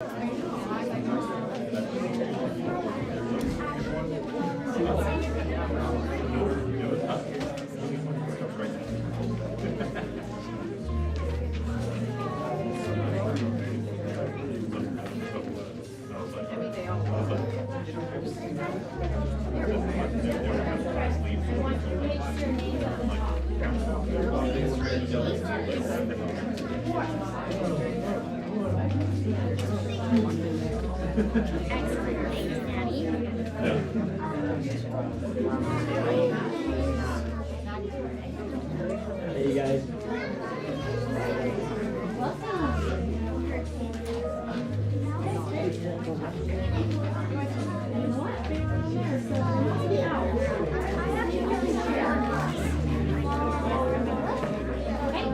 Hey, you guys.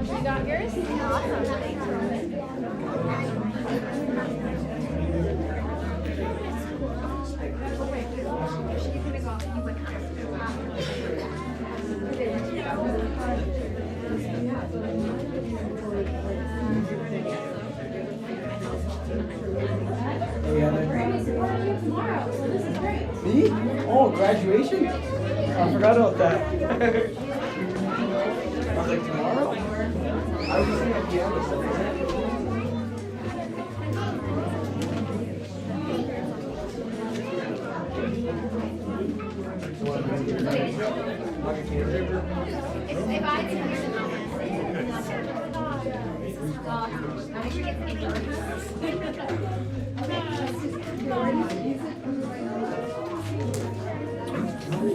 You got yours? Tomorrow, so this is great. Me? Oh, graduation? I forgot about that. I was like, tomorrow? I was just at the end of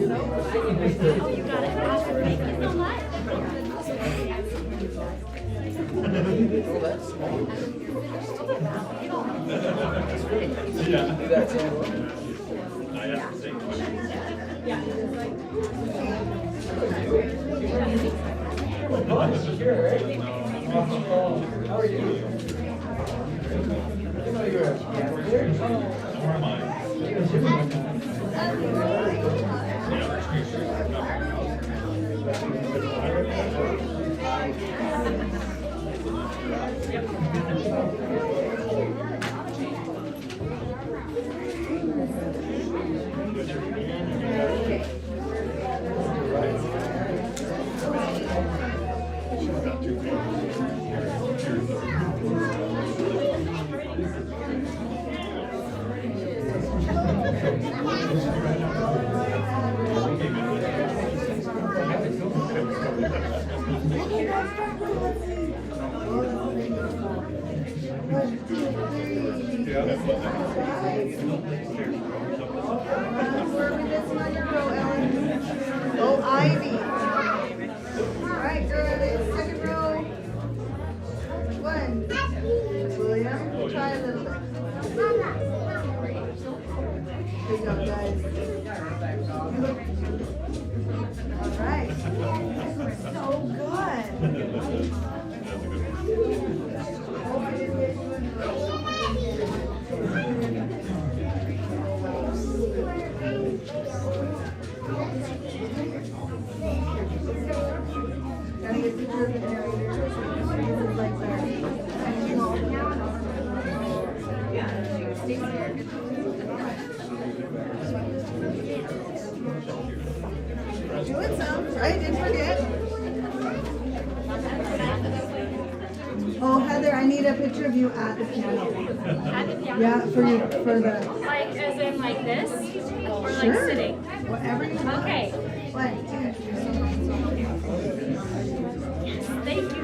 You got it. Thank you so much. Oh, that's small. Yeah. Do that too. Oh, gosh, sure, right? How are you? I didn't know you were a piano player. Where am I? Oh, Ivy. All right, girl, second row. One. William, try a little bit. Good job, guys. All right. So good. Gotta get pictures of the narrator. Like doing some, right? Didn't forget. Oh, Heather, I need a picture of you at the piano. At the piano? Yeah, for the. Like, as in like this? Or like Sure. sitting? Whatever you want. Okay. One, Thank you.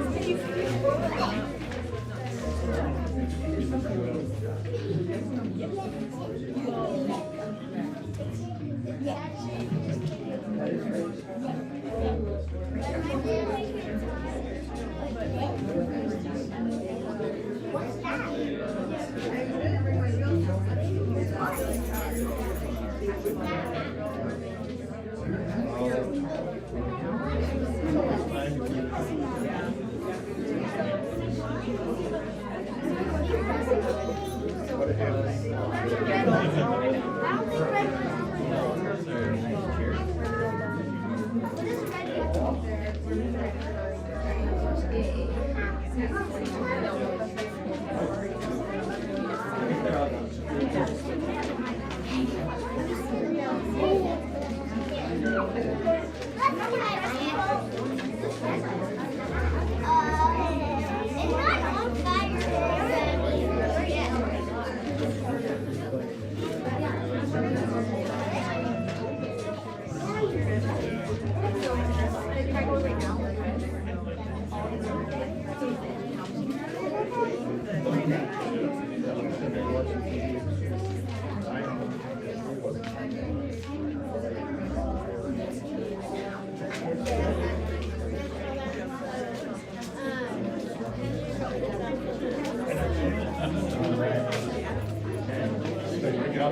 Hey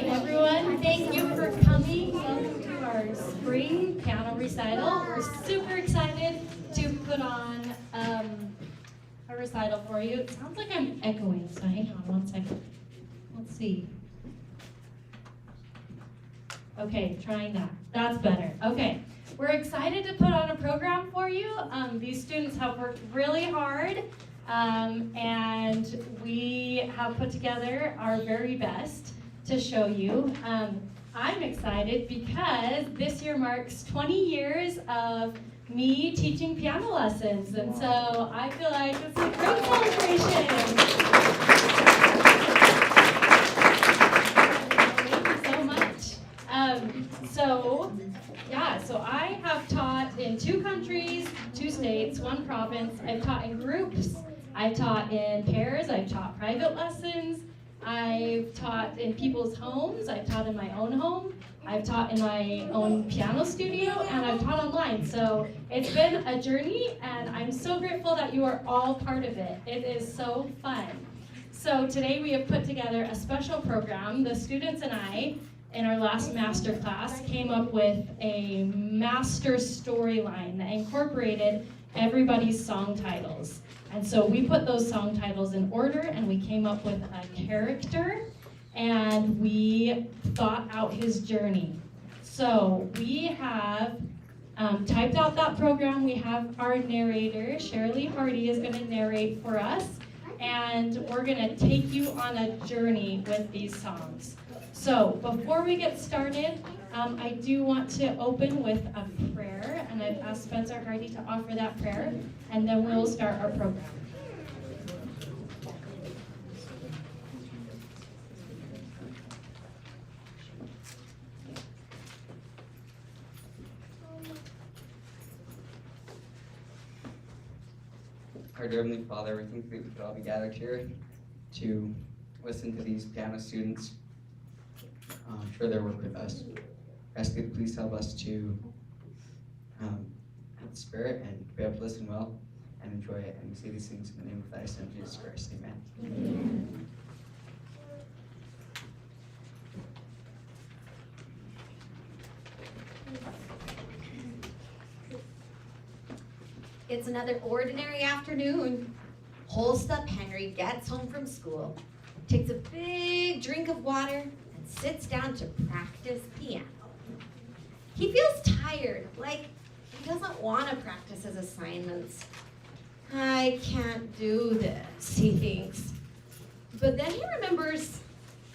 everyone, thank you for coming. Welcome to our spring piano recital. We're super excited to put on a recital for you. It sounds like I'm echoing, so hang on one second. Let's see. Okay, trying that. That's better. Okay, we're excited to put on a program for you. These students have worked really hard, and we have put together our very best to show you. I'm excited because this year marks 20 years of me teaching piano lessons, and so I feel like it's a great celebration. Thank you so much. So I have taught in 2 countries, 2 states, 1 province. I've taught in groups, I've taught in pairs, I've taught private lessons, I've taught in people's homes, I've taught in my own home, I've taught in my own piano studio, and I've taught online. So it's been a journey, and I'm so grateful that you are all part of it. It is so fun. So today we have put together a special program, the students and I, in our last master class, came up with a master storyline that incorporated everybody's song titles. And so we put those song titles in order, and we came up with a character, and we thought out his journey. So we have typed out that program. We have our narrator, Shirley Hardy, is going to narrate for us, and we're going to take you on a journey with these songs. So before we get started, I do want to open with a prayer, and I've asked Spencer Hardy to offer that prayer, and then we'll start our program. Our dear Heavenly Father, we think that we could all be gathered here to listen to these piano students share their work with us. I ask you to please help us to have the spirit and be able to listen well and enjoy it. And we say these things in the name of thy Son, Jesus Christ. Amen. Amen. It's another ordinary afternoon. Holstup Henry gets home from school, takes a big drink of water, and sits down to practice piano. He feels tired, like he doesn't want to practice his assignments. I can't do this, he thinks. But then he remembers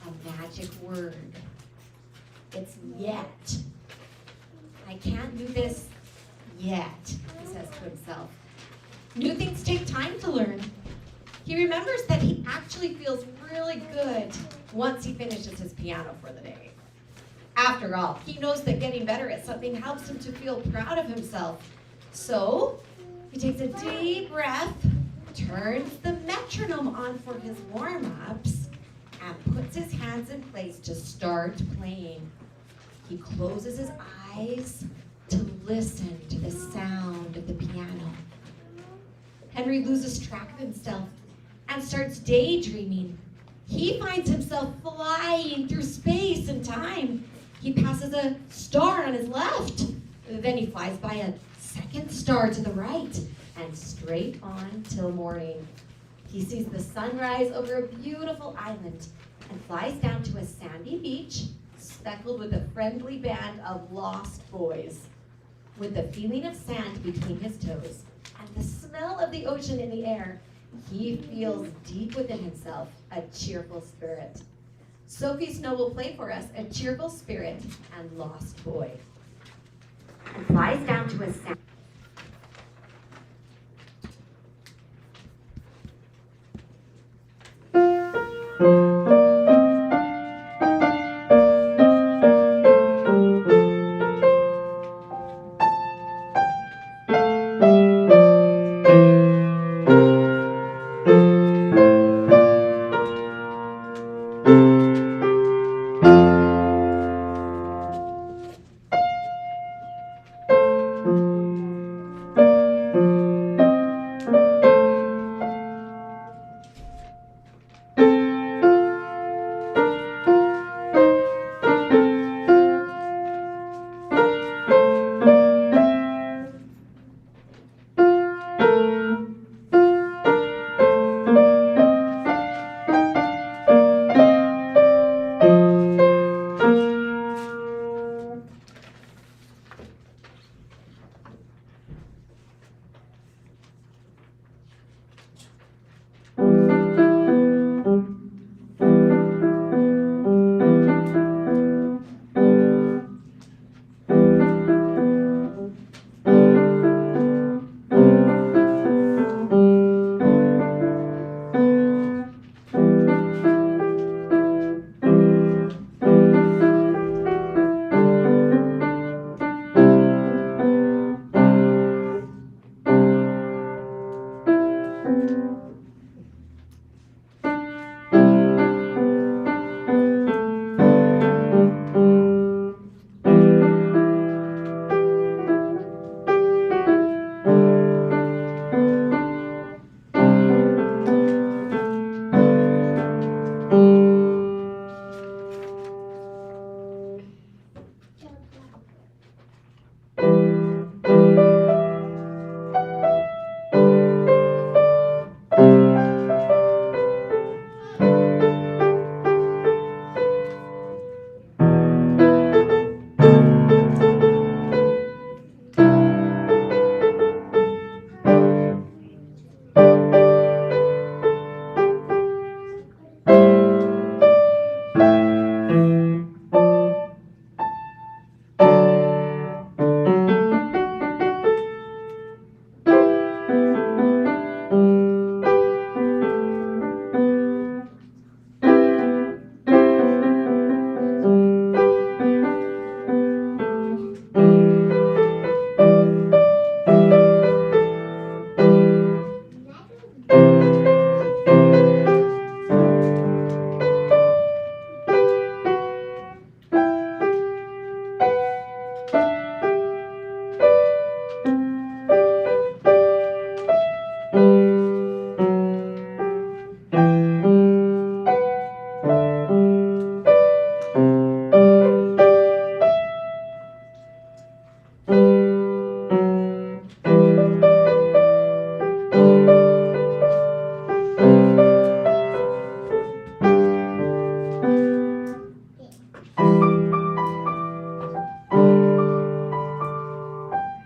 a magic word. It's yet. I can't do this yet, he says to himself. New things take time to learn. He remembers that he actually feels really good once he finishes his piano for the day. After all, he knows that getting better at something helps him to feel proud of himself. So, he takes a deep breath, turns the metronome on for his warm-ups, and puts his hands in place to start playing. He closes his eyes to listen to the sound of the piano. Henry loses track of himself and starts daydreaming. He finds himself flying through space and time. He passes a star on his left. Then he flies by a second star to the right and straight on till morning. He sees the sunrise over a beautiful island and flies down to a sandy beach speckled with a friendly band of lost boys. With the feeling of sand between his toes and the smell of the ocean in the air, he feels deep within himself a cheerful spirit. Sophie Snow will play for us A Cheerful Spirit and Lost Boy. And flies down to a sand.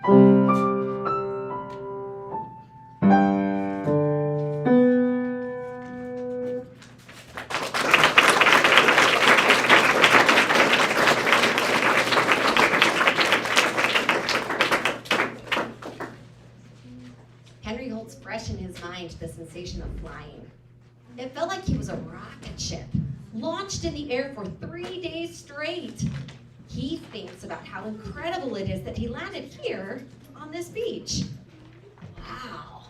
Henry holds fresh in his mind the sensation of flying. It felt like he was a rocket ship, launched in the air for 3 days straight. He thinks about how incredible it is that he landed here on this beach. Wow,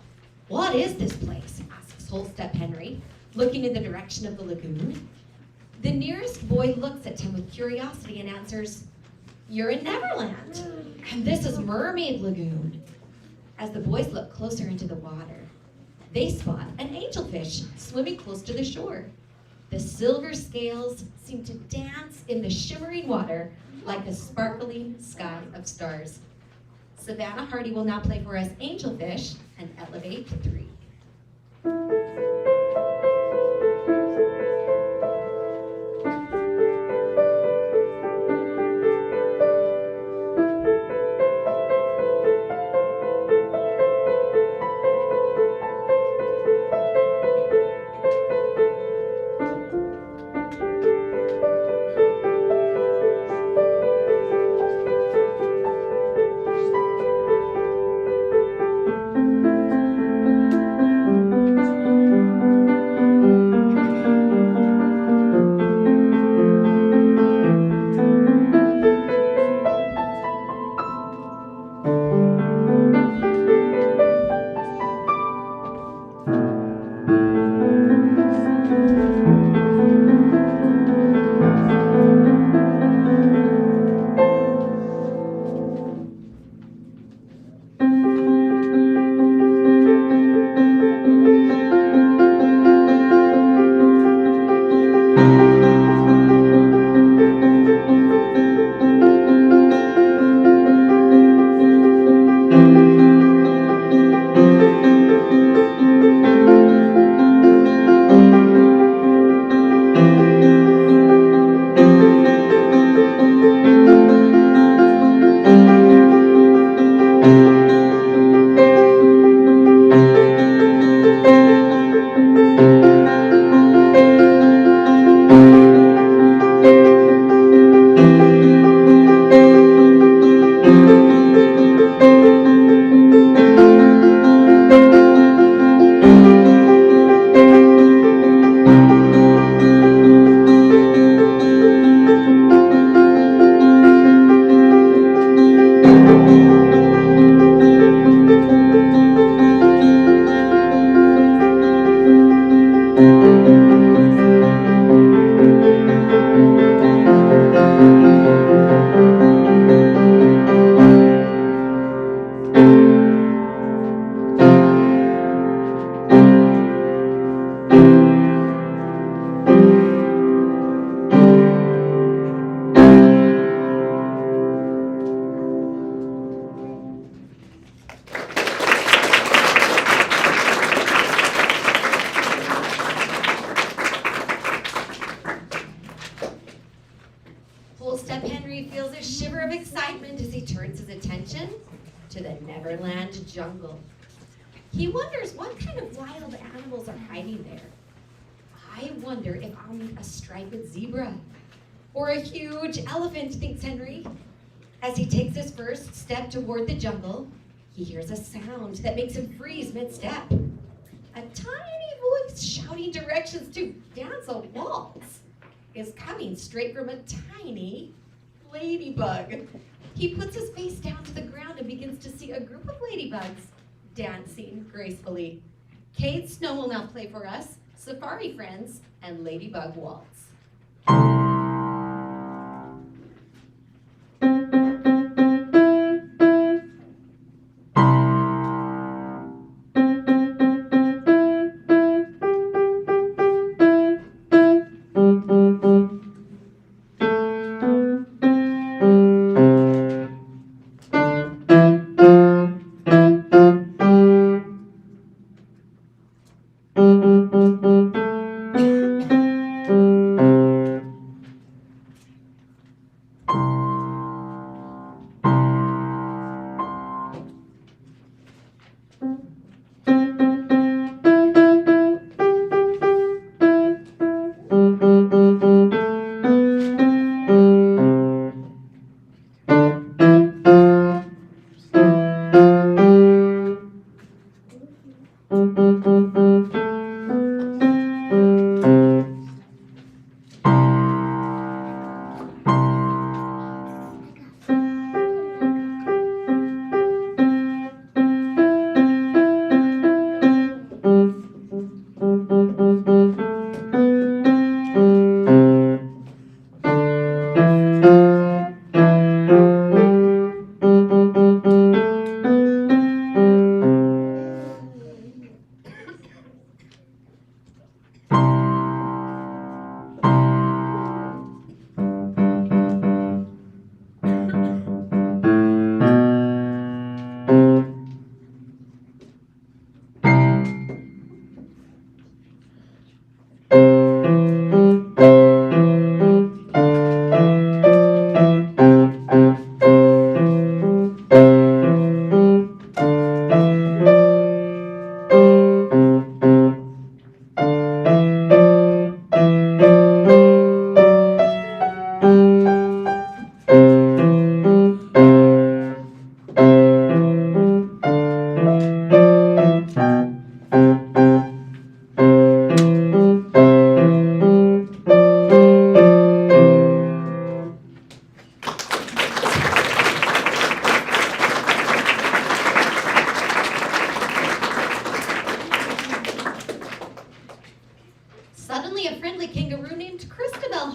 what is this place? Asks Whole Step Henry, looking in the direction of the lagoon. The nearest boy looks at him with curiosity and answers, "You're in Neverland, and this is Mermaid Lagoon." As the boys look closer into the water, they spot an angelfish swimming close to the shore. The silver scales seem to dance in the shimmering water like a sparkling sky of stars. Savannah Hardy will now play for us Angelfish and Elevate 3. Whole Step Henry feels a shiver of excitement as he turns his attention to the Neverland jungle. He wonders what kind of wild animals are hiding there. I wonder if I'll meet a striped zebra or a huge elephant, thinks Henry. As he takes his first step toward the jungle, he hears a sound that makes him freeze mid-step. A tiny voice shouting directions to dance a waltz is coming straight from a tiny ladybug. He puts his face down to the ground and begins to see a group of ladybugs dancing gracefully. Kate Snow will now play for us Safari Friends and Ladybug Waltz.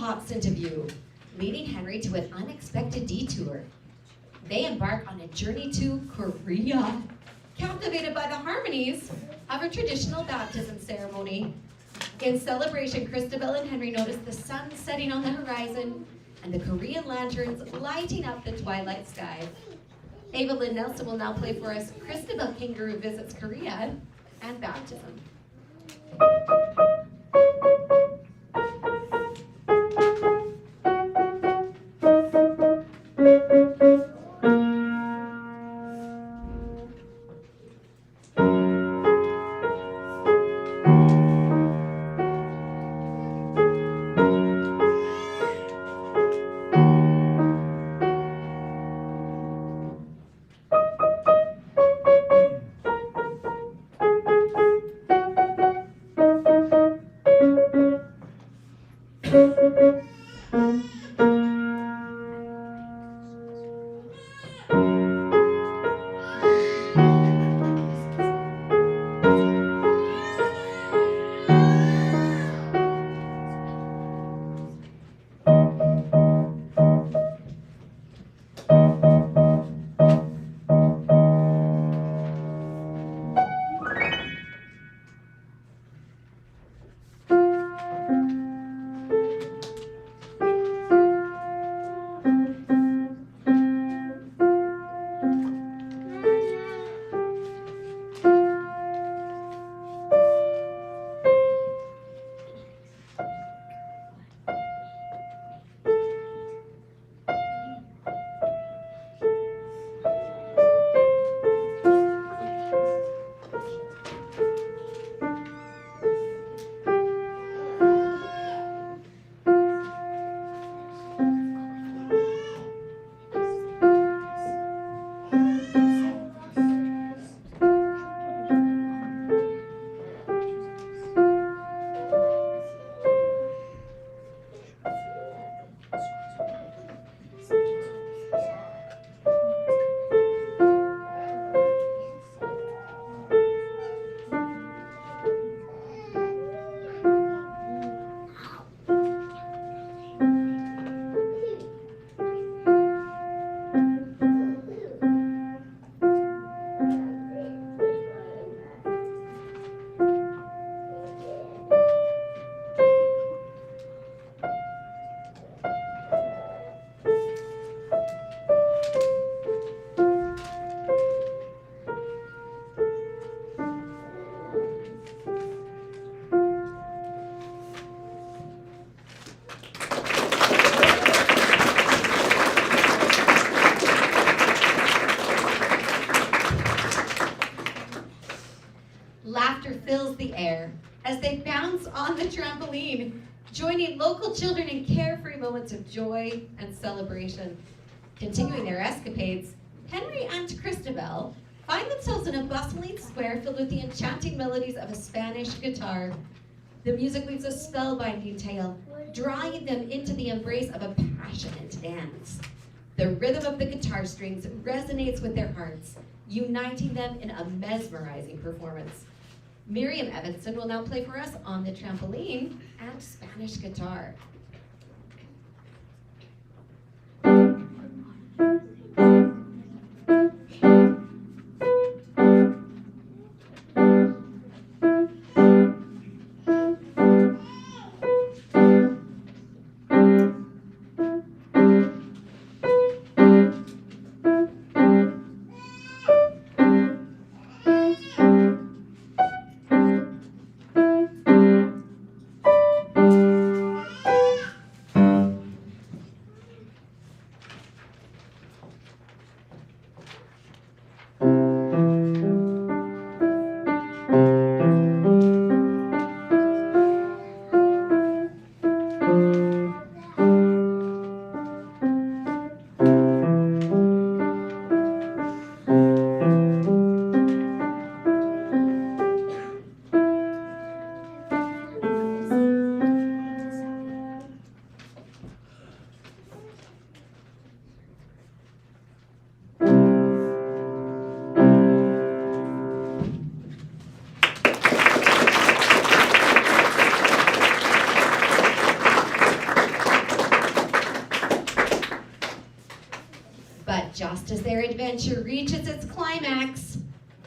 pops into view, leading Henry to an unexpected detour. They embark on a journey to Korea, captivated by the harmonies of a traditional baptism ceremony. In celebration, Christabel and Henry notice the sun setting on the horizon and the Korean lanterns lighting up the twilight sky. Evelyn Nelson will now play for us Christabel Kangaroo Visits Korea and Baptism. Laughter fills the air as they bounce on the trampoline, joining local children in carefree moments of joy and celebration. Continuing their escapades, Henry and Christabel find themselves in a bustling square filled with the enchanting melodies of a Spanish guitar. The music weaves a spellbinding tale, drawing them into the embrace of a passionate dance. The rhythm of the guitar strings resonates with their hearts, uniting them in a mesmerizing performance. Miriam Evanson will now play for us on the trampoline and Spanish guitar. adventure reaches its climax,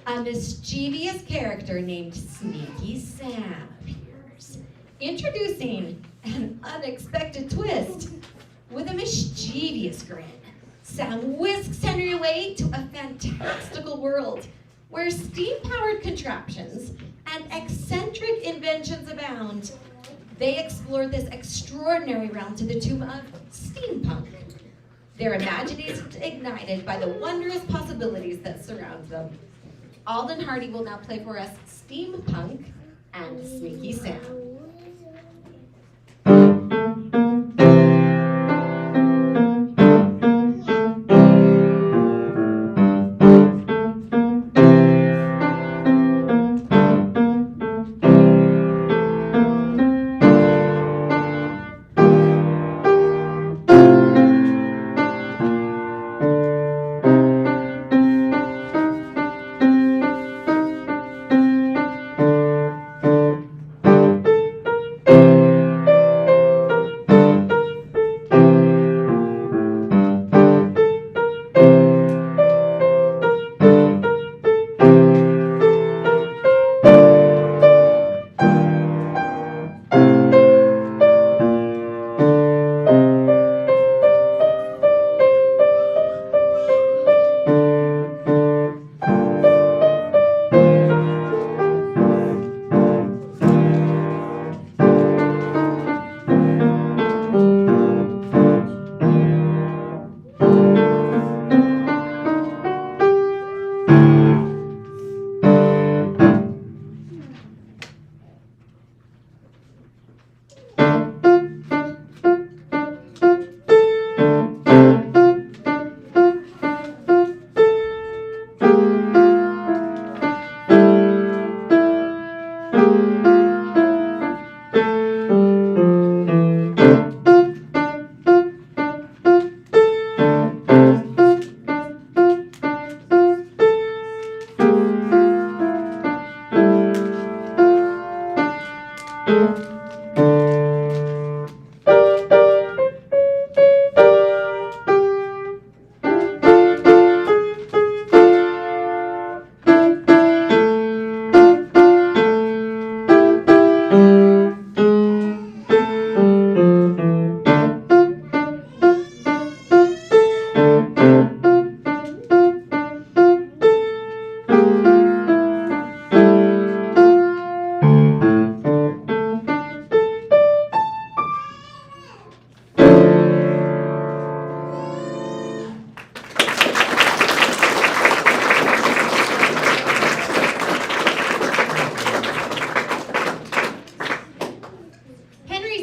a mischievous character named Sneaky Sam appears, introducing an unexpected twist. With a mischievous grin, Sam whisks Henry away to a fantastical world where steam-powered contraptions and eccentric inventions abound. They explore this extraordinary realm to the tune of steampunk, their imaginations ignited by the wondrous possibilities that surround them. Alden Hardy will now play for us Steampunk and Sneaky Sam.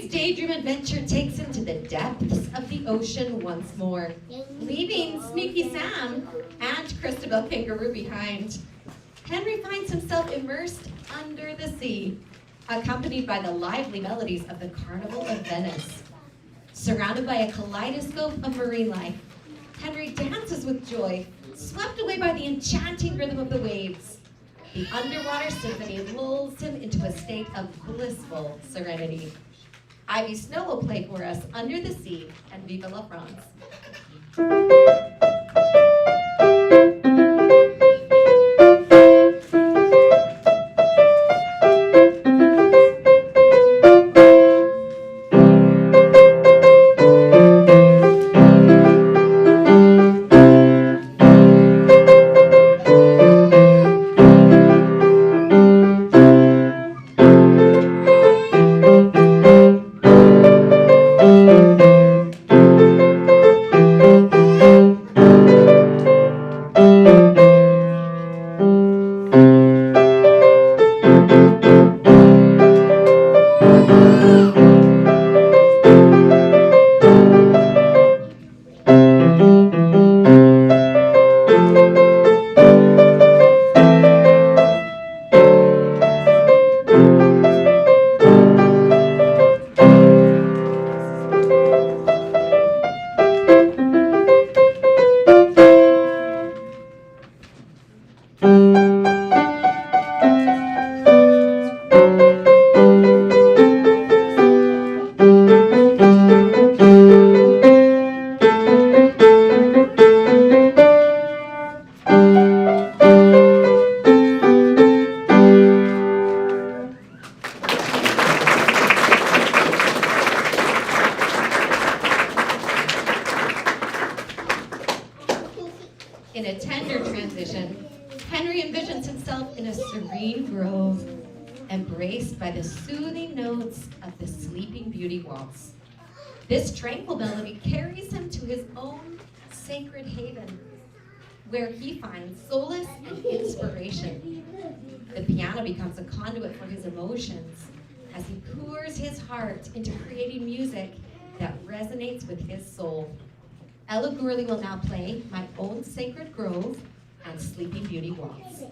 Daydream adventure takes him to the depths of the ocean once more, leaving Sneaky Sam and Christabel Kangaroo behind. Henry finds himself immersed under the sea, accompanied by the lively melodies of the Carnival of Venice. Surrounded by a kaleidoscope of marine life, Henry dances with joy, swept away by the enchanting rhythm of the waves. The underwater symphony lulls him into a state of blissful serenity. Ivy Snow will play for us Under the Sea and Viva la France. transition, Henry envisions himself in a serene grove, embraced by the soothing notes of the Sleeping Beauty waltz. This tranquil melody carries him to his own sacred haven, where he finds solace and inspiration. The piano becomes a conduit for his emotions as he pours his heart into creating music that resonates with his soul. Ella Gourley will now play My Own Sacred Grove and Sleeping Beauty Waltz.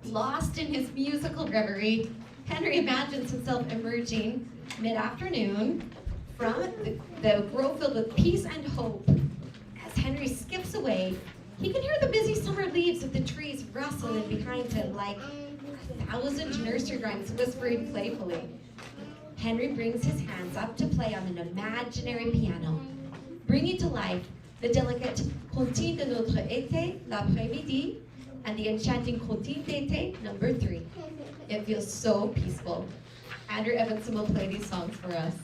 Lost in his musical reverie, Henry imagines himself emerging mid-afternoon from the grove filled with peace and hope. As Henry skips away, he can hear the busy summer leaves of the trees rustling behind him like 1,000 nursery rhymes whispering playfully. Henry brings his hands up to play on an imaginary piano, bringing to life the delicate Comptine de notre été l'après-midi and the enchanting Comptine d'été number 3. It feels so peaceful. Andrew Evanson will play these songs for us.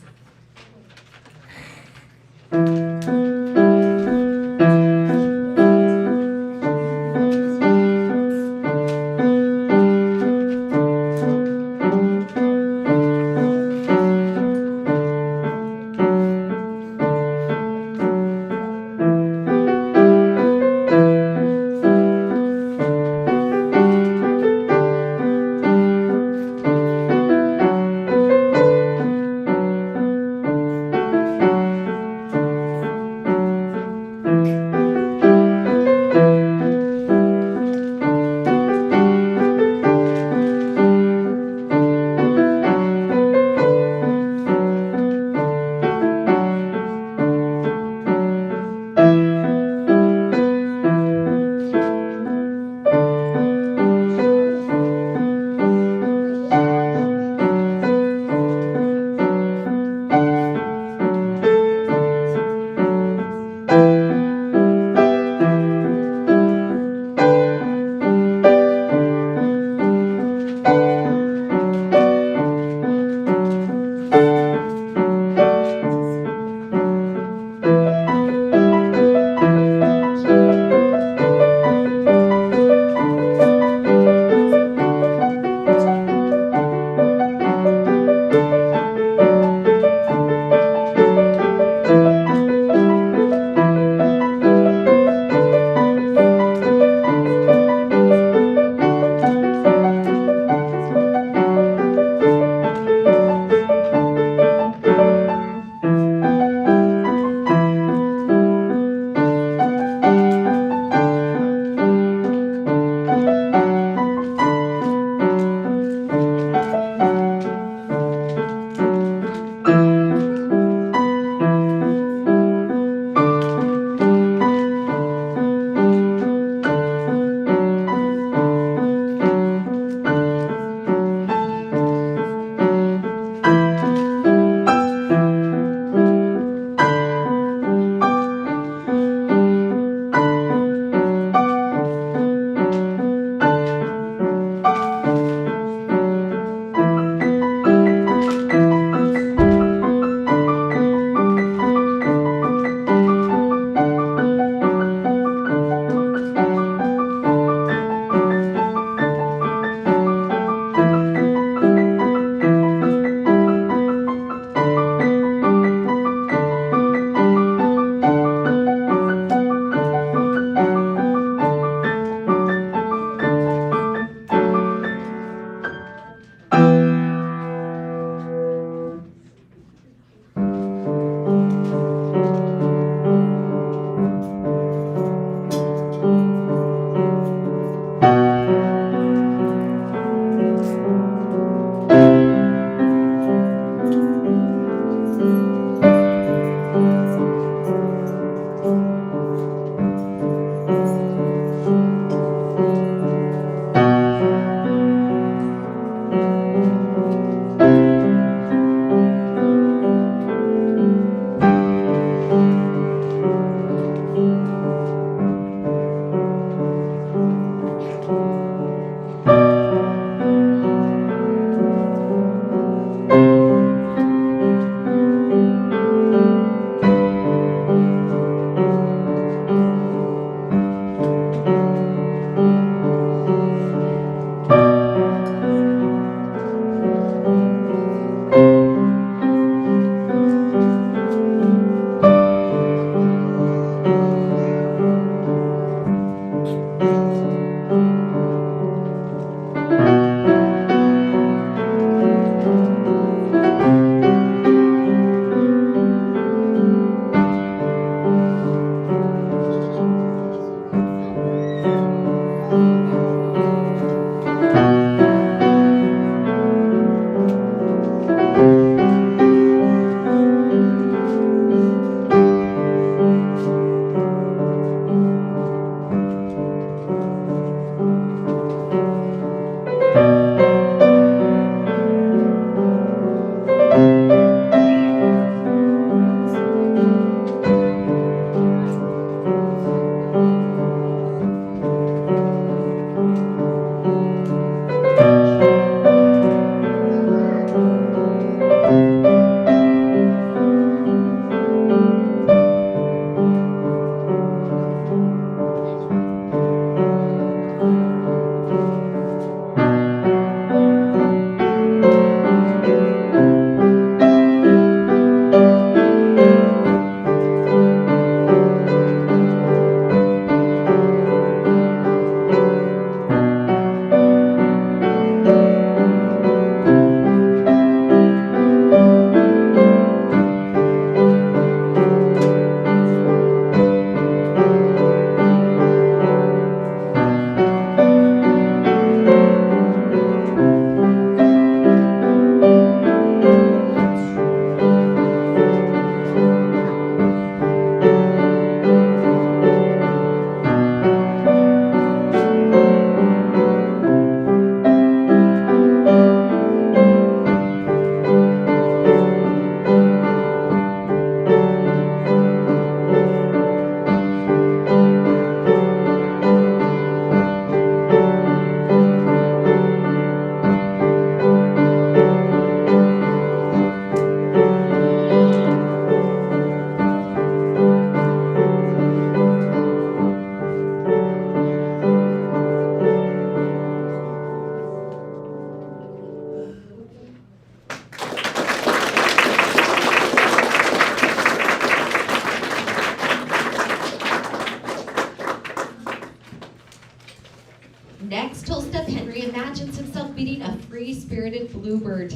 Tall-Step Henry imagines himself beating a free-spirited bluebird,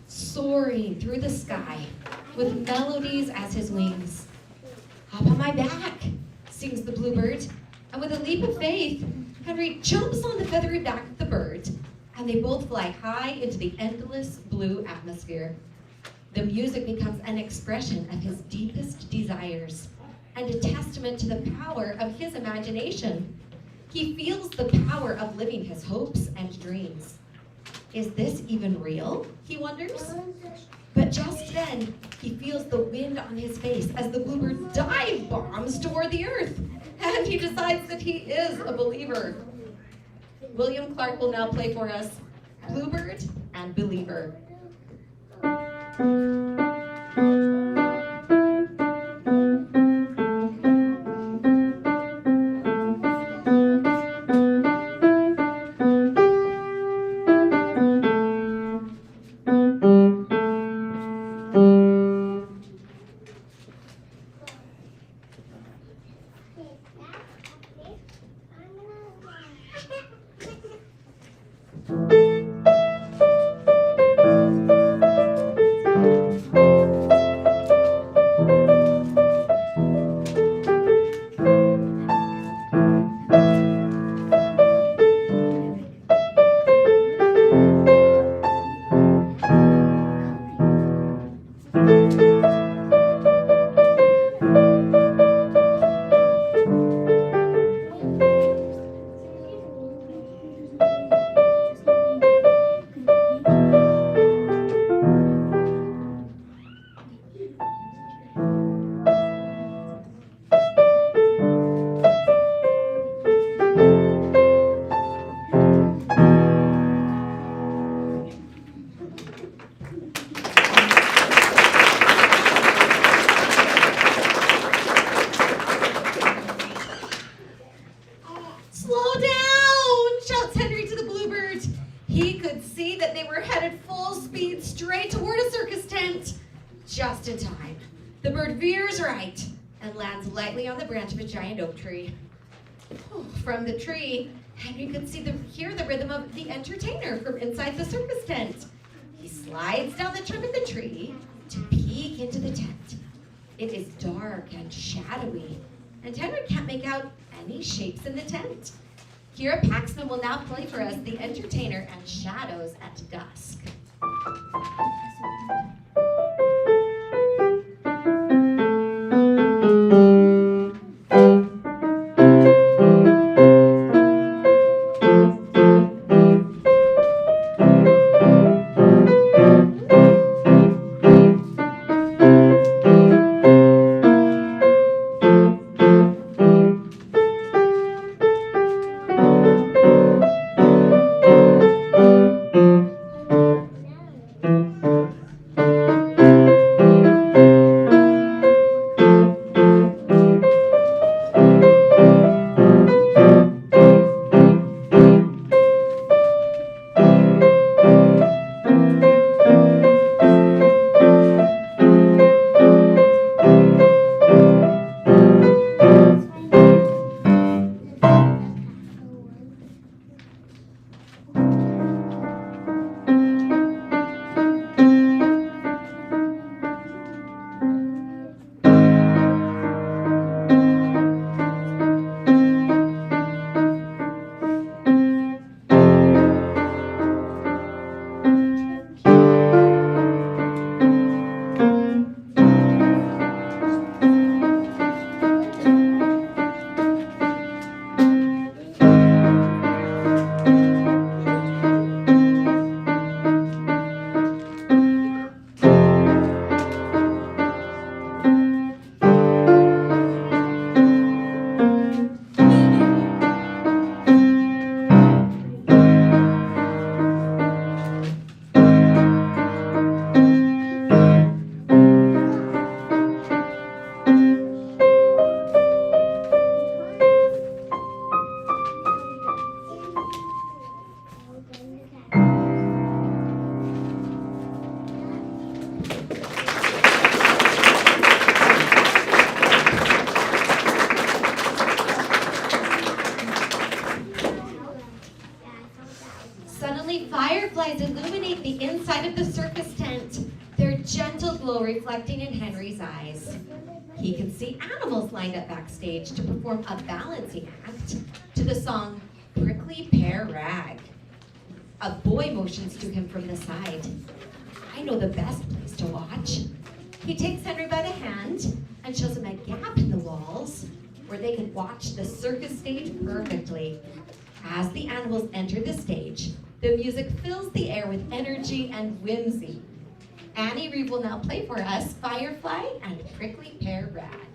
soaring through the sky with melodies as his wings. "Hop on my back," sings the bluebird, and with a leap of faith, Henry jumps on the feathery back of the bird, and they both fly high into the endless blue atmosphere. The music becomes an expression of his deepest desires and a testament to the power of his imagination. He feels the power of living his hopes and dreams. Is this even real? He wonders. But just then, he feels the wind on his face as the bluebird dive bombs toward the earth, and he decides that he is a believer. William Clark will now play for us Bluebird and Believer. "Slow down!" shouts Henry to the bluebird. He could see that they were headed full speed straight toward a circus tent. Just in time, the bird veers right and lands lightly on the branch of a giant oak tree. From the tree, Henry could hear the rhythm of the entertainer from inside the circus tent. He slides down the trunk of the tree to peek into the tent. It is dark and shadowy, and Henry can't make out any shapes in the tent. Kira Paxman will now play for us The Entertainer and Shadows at Dusk. Suddenly, fireflies illuminate the inside of the circus tent, their gentle glow reflecting in Henry's eyes. He can see animals lined up backstage to perform a balancing act to the song Prickly Pear Rag. A boy motions to him from the side. I know the best place to watch. He takes Henry by the hand and shows him a gap in the walls where they can watch the circus stage perfectly. As the animals enter the stage, the music fills the air with energy and whimsy. Annie Reeve will now play for us Firefly and Prickly Pear Rag.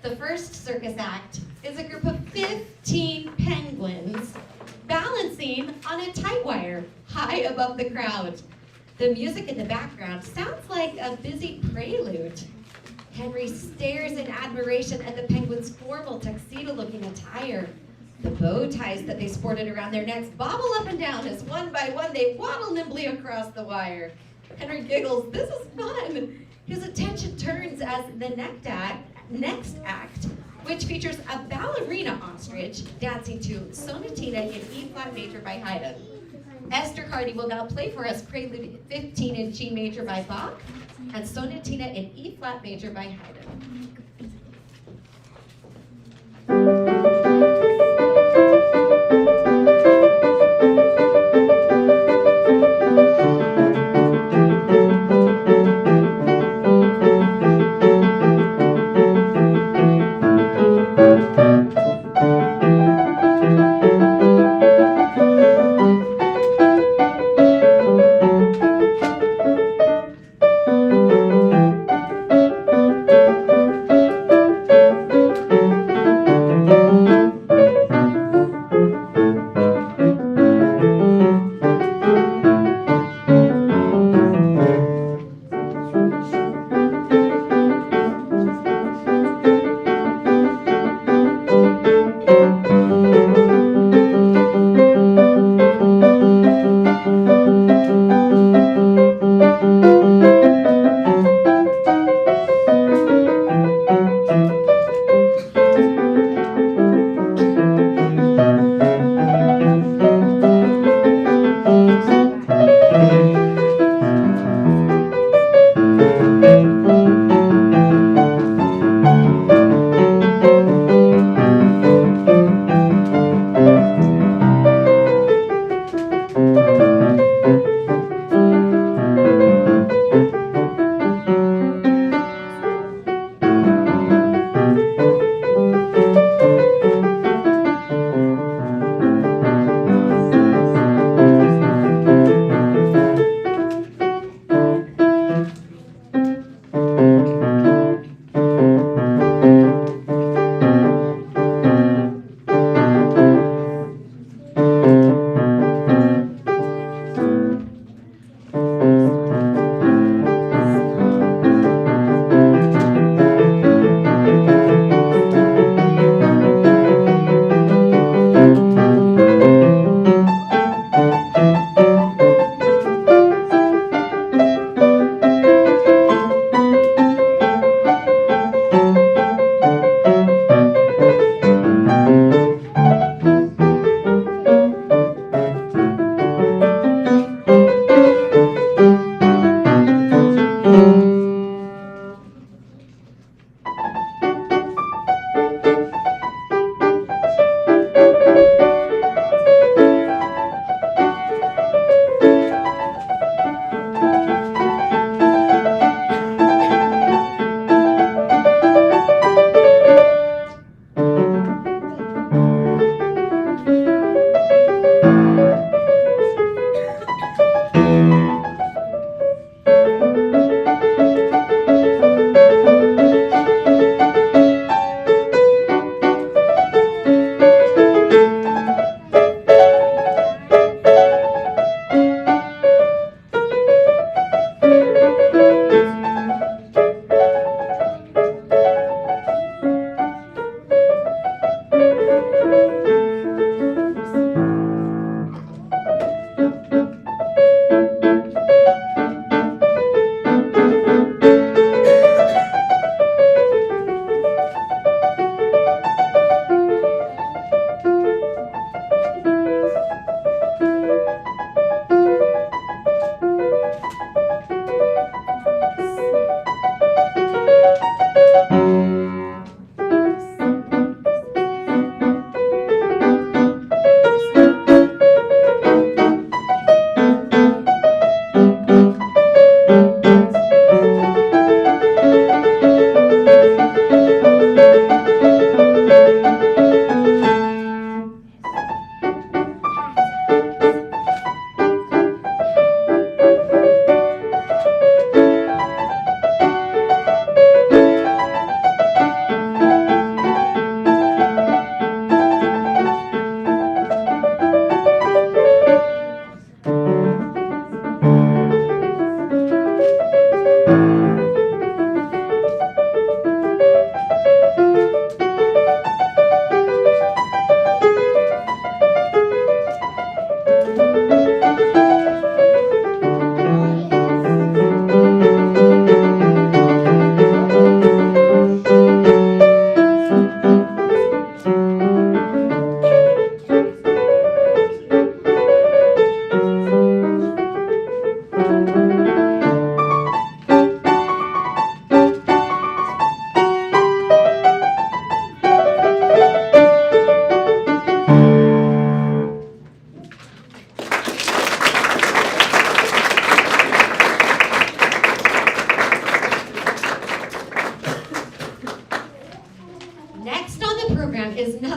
The first circus act is a group of 15 penguins balancing on a tight wire high above the crowd. The music in the background sounds like a busy prelude. Henry stares in admiration at the penguins' formal tuxedo-looking attire. The bow ties that they sported around their necks bobble up and down as one by one they waddle nimbly across the wire. Henry giggles, this is fun. His attention turns as the next act, which features a ballerina ostrich dancing to Sonatina in E-flat major by Haydn. Esther Hardy will now play for us Prelude 15 in G major by Bach and Sonatina in E-flat major by Haydn.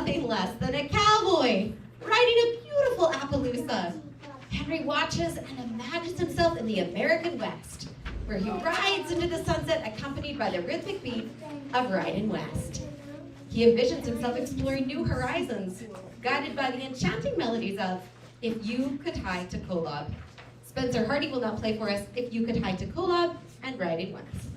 nothing less than a cowboy riding a beautiful Appaloosa. Henry watches and imagines himself in the American West, where he rides into the sunset accompanied by the rhythmic beat of Riding West. He envisions himself exploring new horizons, guided by the enchanting melodies of If You Could Hie to Kolob. Spencer Hardy will now play for us If You Could Hie to Kolob and Riding West.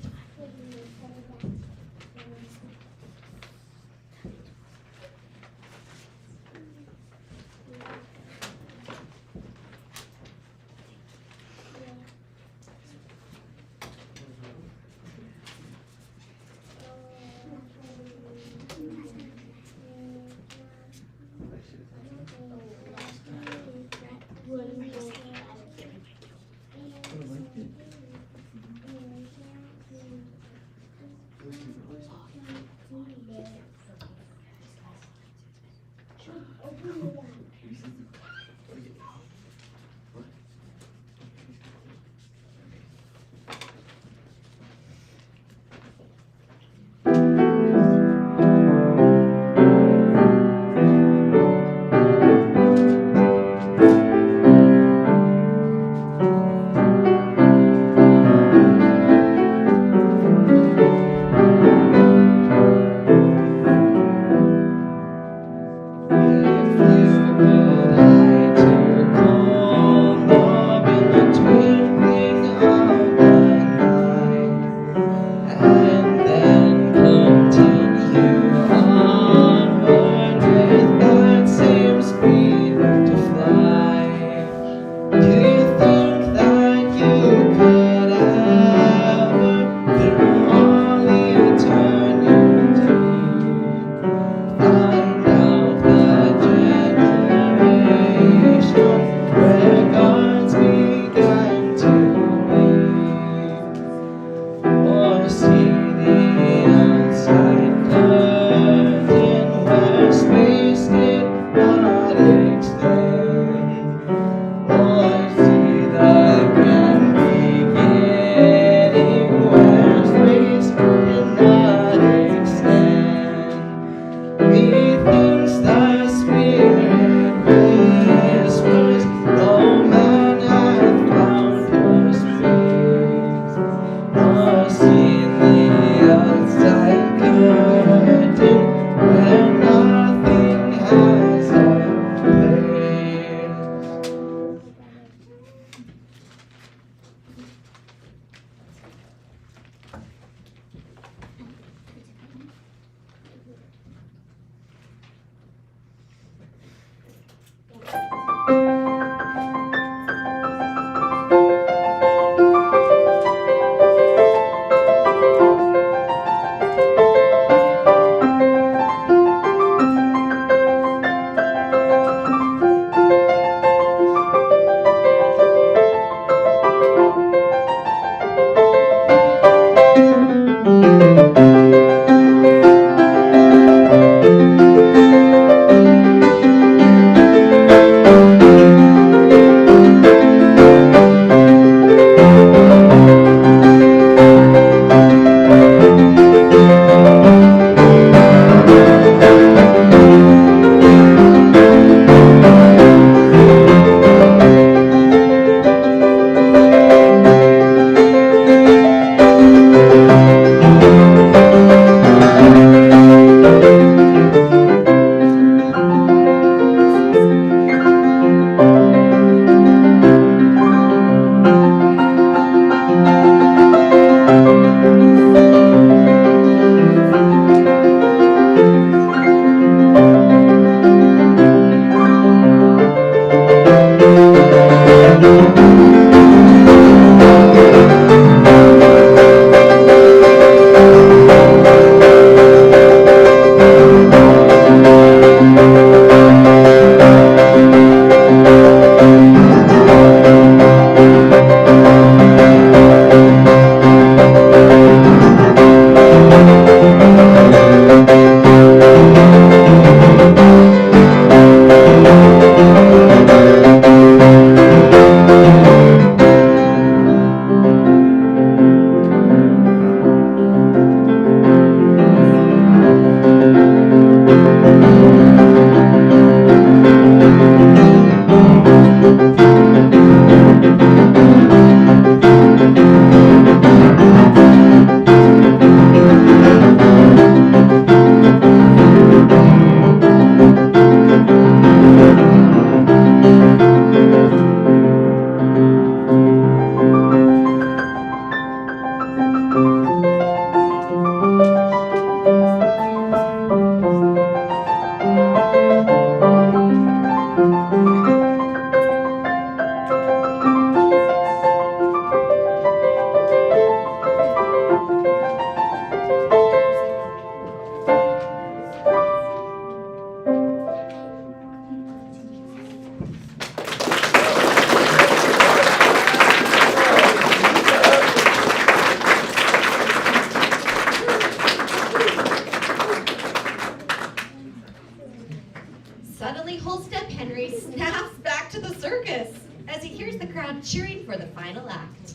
act.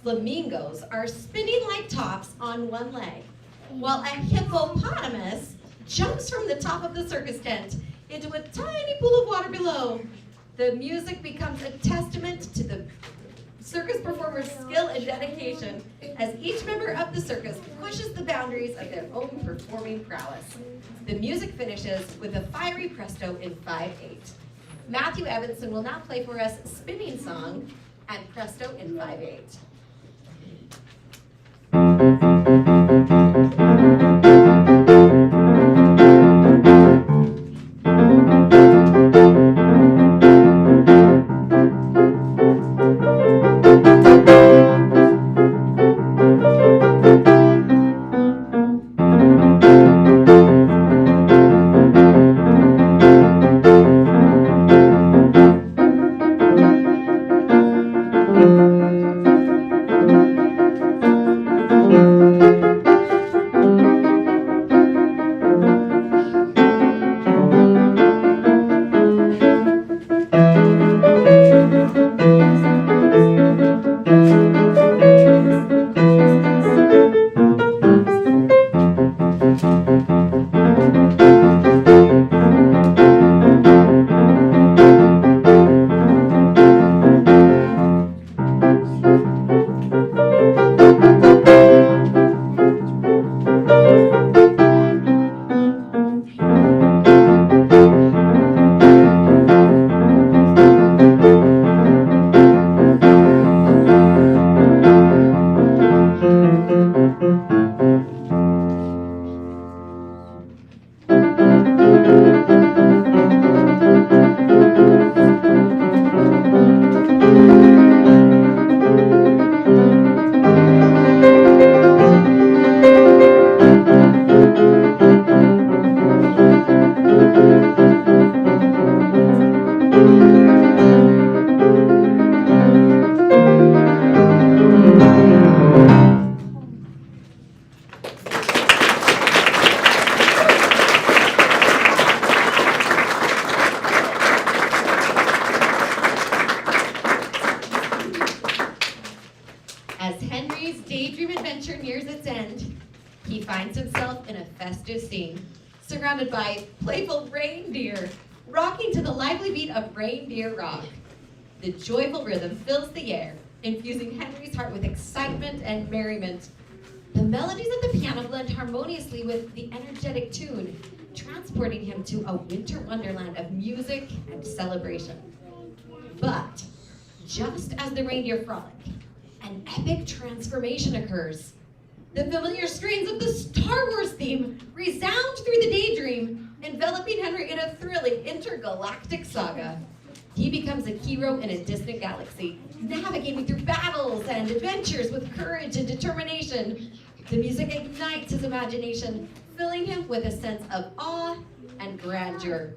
Flamingos are spinning like tops on one leg, while a hippopotamus jumps from the top of the circus tent into a tiny pool of water below. The music becomes a testament to the circus performer's skill and dedication as each member of the circus pushes the boundaries of their own performing prowess. The music finishes with a fiery presto in 5/8. Matthew Evanson will now play for us Spinning Song and Presto in 5/8. As Henry's daydream adventure nears its end, he finds himself in a festive scene, surrounded by playful reindeer, rocking to the lively beat of reindeer rock. The joyful rhythm fills the air, infusing Henry's heart with excitement and merriment. The melodies of the piano blend harmoniously with the energetic tune, transporting him to a winter wonderland of music and celebration. But just as the reindeer frolic, an epic transformation occurs. The familiar strains of the Star Wars theme resound through the daydream, enveloping Henry in a thrilling intergalactic saga. He becomes a hero in a distant galaxy, navigating through battles and adventures with courage and determination. The music ignites his imagination, filling him with a sense of awe and grandeur.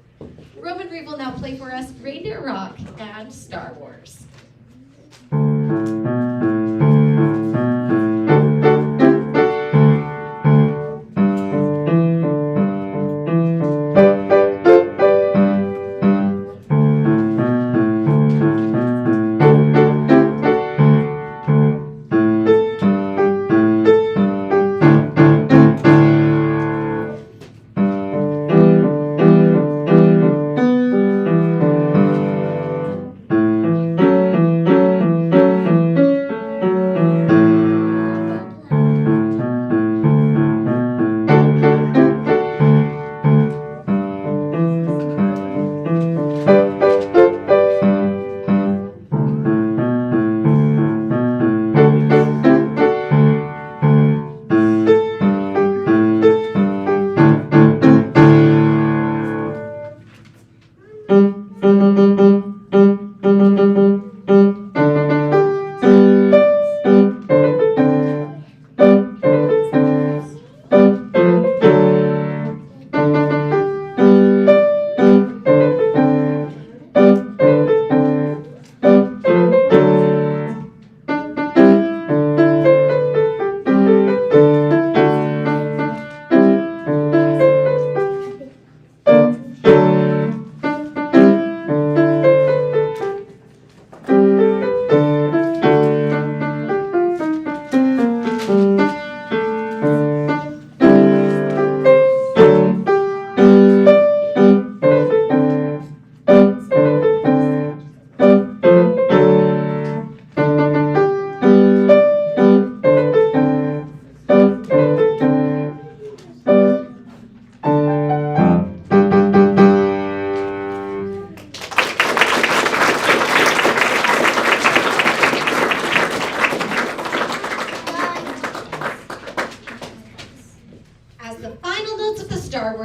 Roman Reeve will now play for us Reindeer Rock and Star Wars.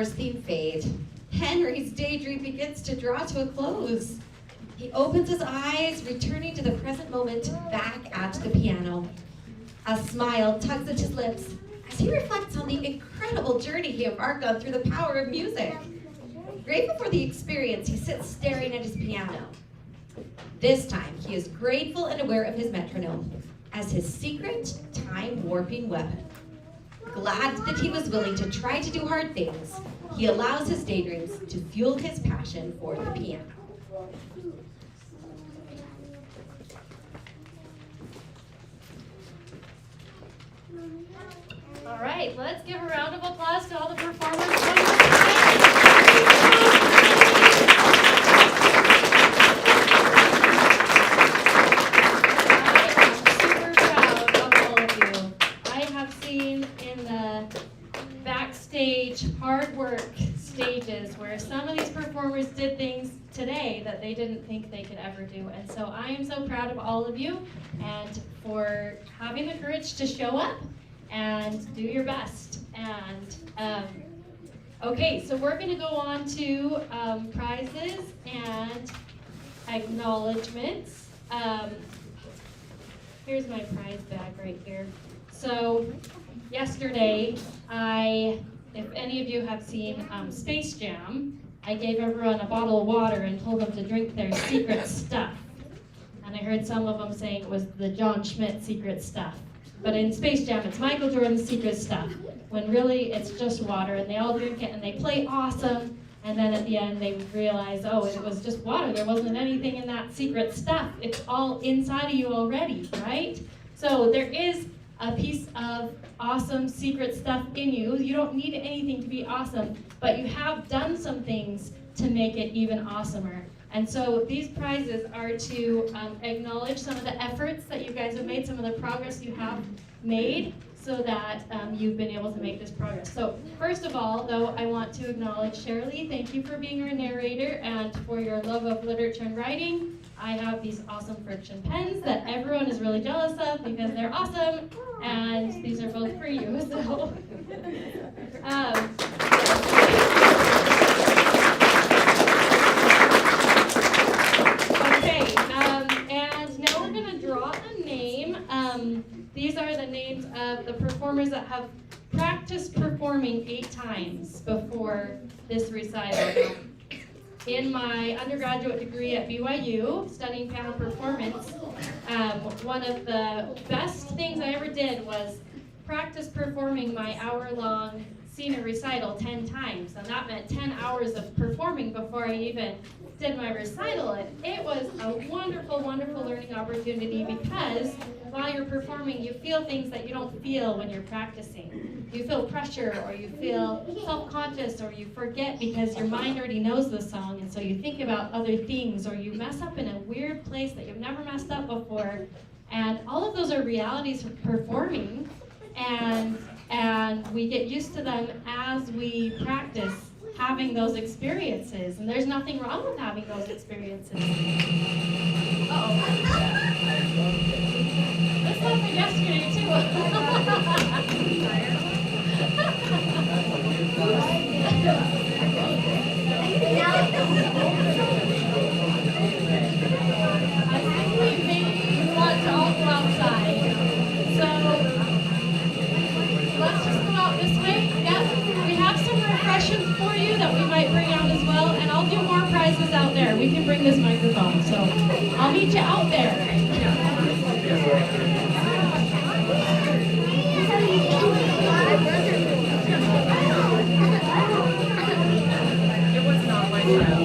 Performer's theme fade, Henry's daydream begins to draw to a close. He opens his eyes, returning to the present moment back at the piano. A smile tugs at his lips as he reflects on the incredible journey he embarked on through the power of music. Grateful for the experience, he sits staring at his piano. This time, he is grateful and aware of his metronome as his secret, time-warping weapon. Glad that he was willing to try to do hard things, he allows his daydreams to fuel his passion for the piano. All right, let's give a round of applause to all the performers. Hard work stages where some of these performers did things today that they didn't think they could ever do. And so I am so proud of all of you and for having the courage to show up and do your best. And okay, so we're going to go on to prizes and acknowledgments. Here's my prize bag right here. So yesterday, if any of you have seen Space Jam, I gave everyone a bottle of water and told them to drink their secret stuff. And I heard some of them saying it was the John Schmidt secret stuff. But in Space Jam, it's Michael Jordan's secret stuff, when really it's just water, and they all drink it and they play awesome, and then at the end they realize, oh, it was just water. There wasn't anything in that secret stuff. It's all inside of you already, right? So there is a piece of awesome secret stuff in you. You don't need anything to be awesome, but you have done some things to make it even awesomer. And so these prizes are to acknowledge some of the efforts that you guys have made, some of the progress you have made, so that you've been able to make this progress. So first of all, though, I want to acknowledge Shirley. Thank you for being our narrator and for your love of literature and writing. I have these awesome friction pens that everyone is really jealous of because they're awesome, and these are both for you. So, and now we're going to draw a name. These are the names of the performers that have practiced performing 8 times before this recital. In my undergraduate degree at BYU, studying piano performance, one of the best things I ever did was practice performing my hour-long senior recital 10 times. And that meant 10 hours of performing before I even did my recital. And it was a wonderful, wonderful learning opportunity because while you're performing, you feel things that you don't feel when you're practicing. You feel pressure, or you feel self-conscious, or you forget because your mind already knows the song, and so you think about other things, or you mess up in a weird place that you've never messed up before. And all of those are realities of performing, and we get used to them as we practice having those experiences. And there's nothing wrong with having those experiences. This happened yesterday too. I think we may want to all go outside. So let's just go out this way. Yeah, we have some refreshments for you that we might bring out as well, and I'll do more prizes out there. We can bring this microphone, so I'll meet you out there. It was not my child.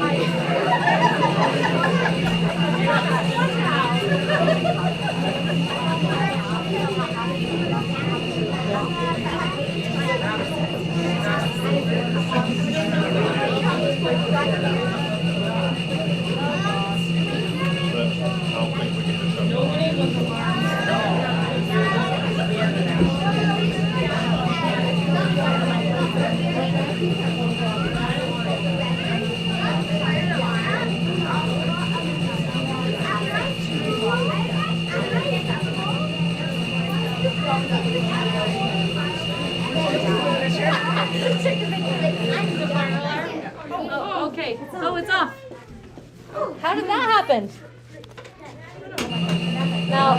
Sure. Oh, okay. Oh, it's off. How did that happen? No.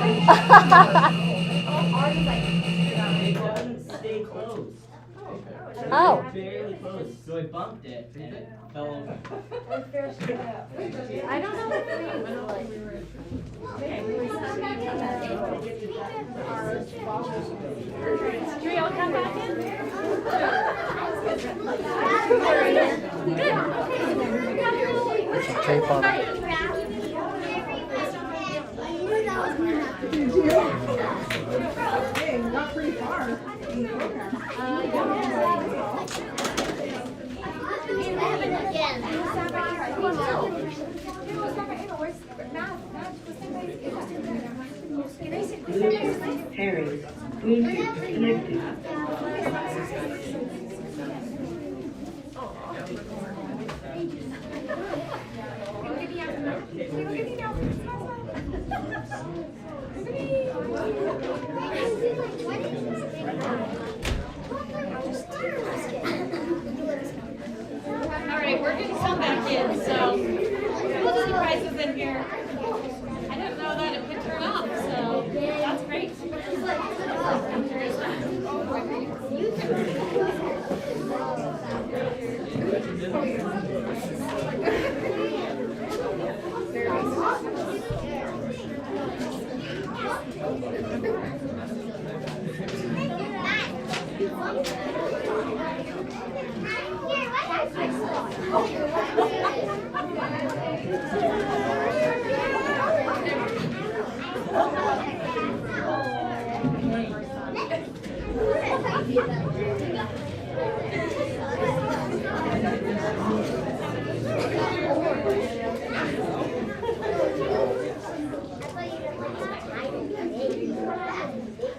Stay close. Oh. Barely close, so I bumped it and it fell over. I don't know if we all come back in? Tape on it. Hey, not pretty far in the program. Harry, Bluetooth connected. All right, we're gonna come back in, so there's surprises in here. I didn't know that it could turn off, so that's great.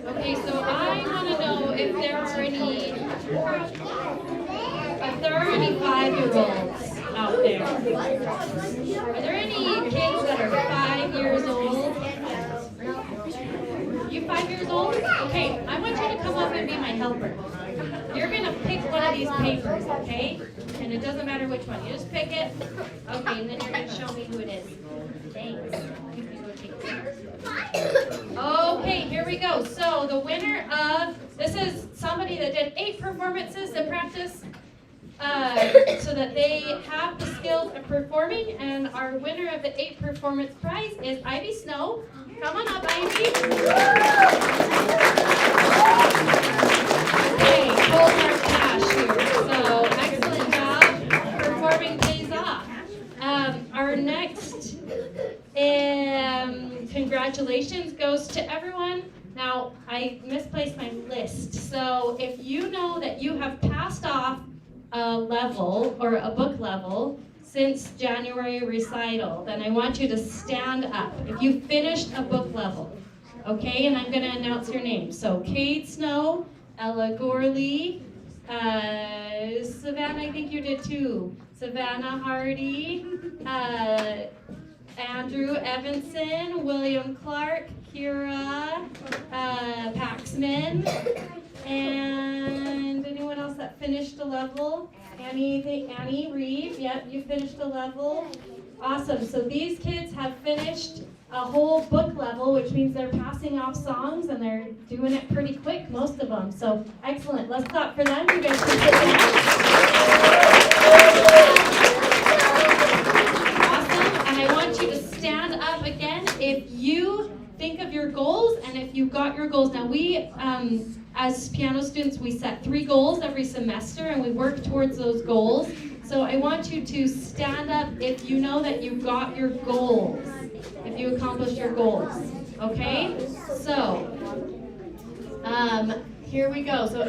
Okay, so I want to know if there are any 5-year-olds out there. Are there any kids that are 5 years old? You 5 years old? Okay, I want you to come up and be my helper. You're gonna pick one of these papers, okay? And it doesn't matter which one. You just pick it. Okay, and then you're gonna show me who it is. Thanks. You can go take it. Okay, here we go. So the winner of this is somebody that did 8 performances to practice so that they have the skills of performing. And our winner of the 8 performance prize is Ivy Snow. Come on up, Ivy. Okay, hold our cash here. So excellent job. Performing pays off. Our next congratulations goes to everyone. Now, I misplaced my list. So if you know that you have passed off a level or a book level since January recital, then I want you to stand up. If you finished a book level, okay? And I'm going to announce your names. So Cade Snow, Ella Gorley, Savannah, I think you did too. Savannah Hardy, Andrew Evanson, William Clark, Kira Paxman, and anyone else that finished a level? Annie Reeve, yep, you finished a level. Awesome, so these kids have finished a whole book level, which means they're passing off songs and they're doing it pretty quick, most of them. So excellent, let's clap for them. You guys can sit down. I want you to stand up again if you think of your goals and if you got your goals. Now we, as piano students, we set 3 goals every semester and we work towards those goals. So I want you to stand up if you know that you got your goals, if you accomplished your goals, okay? So, here we go. So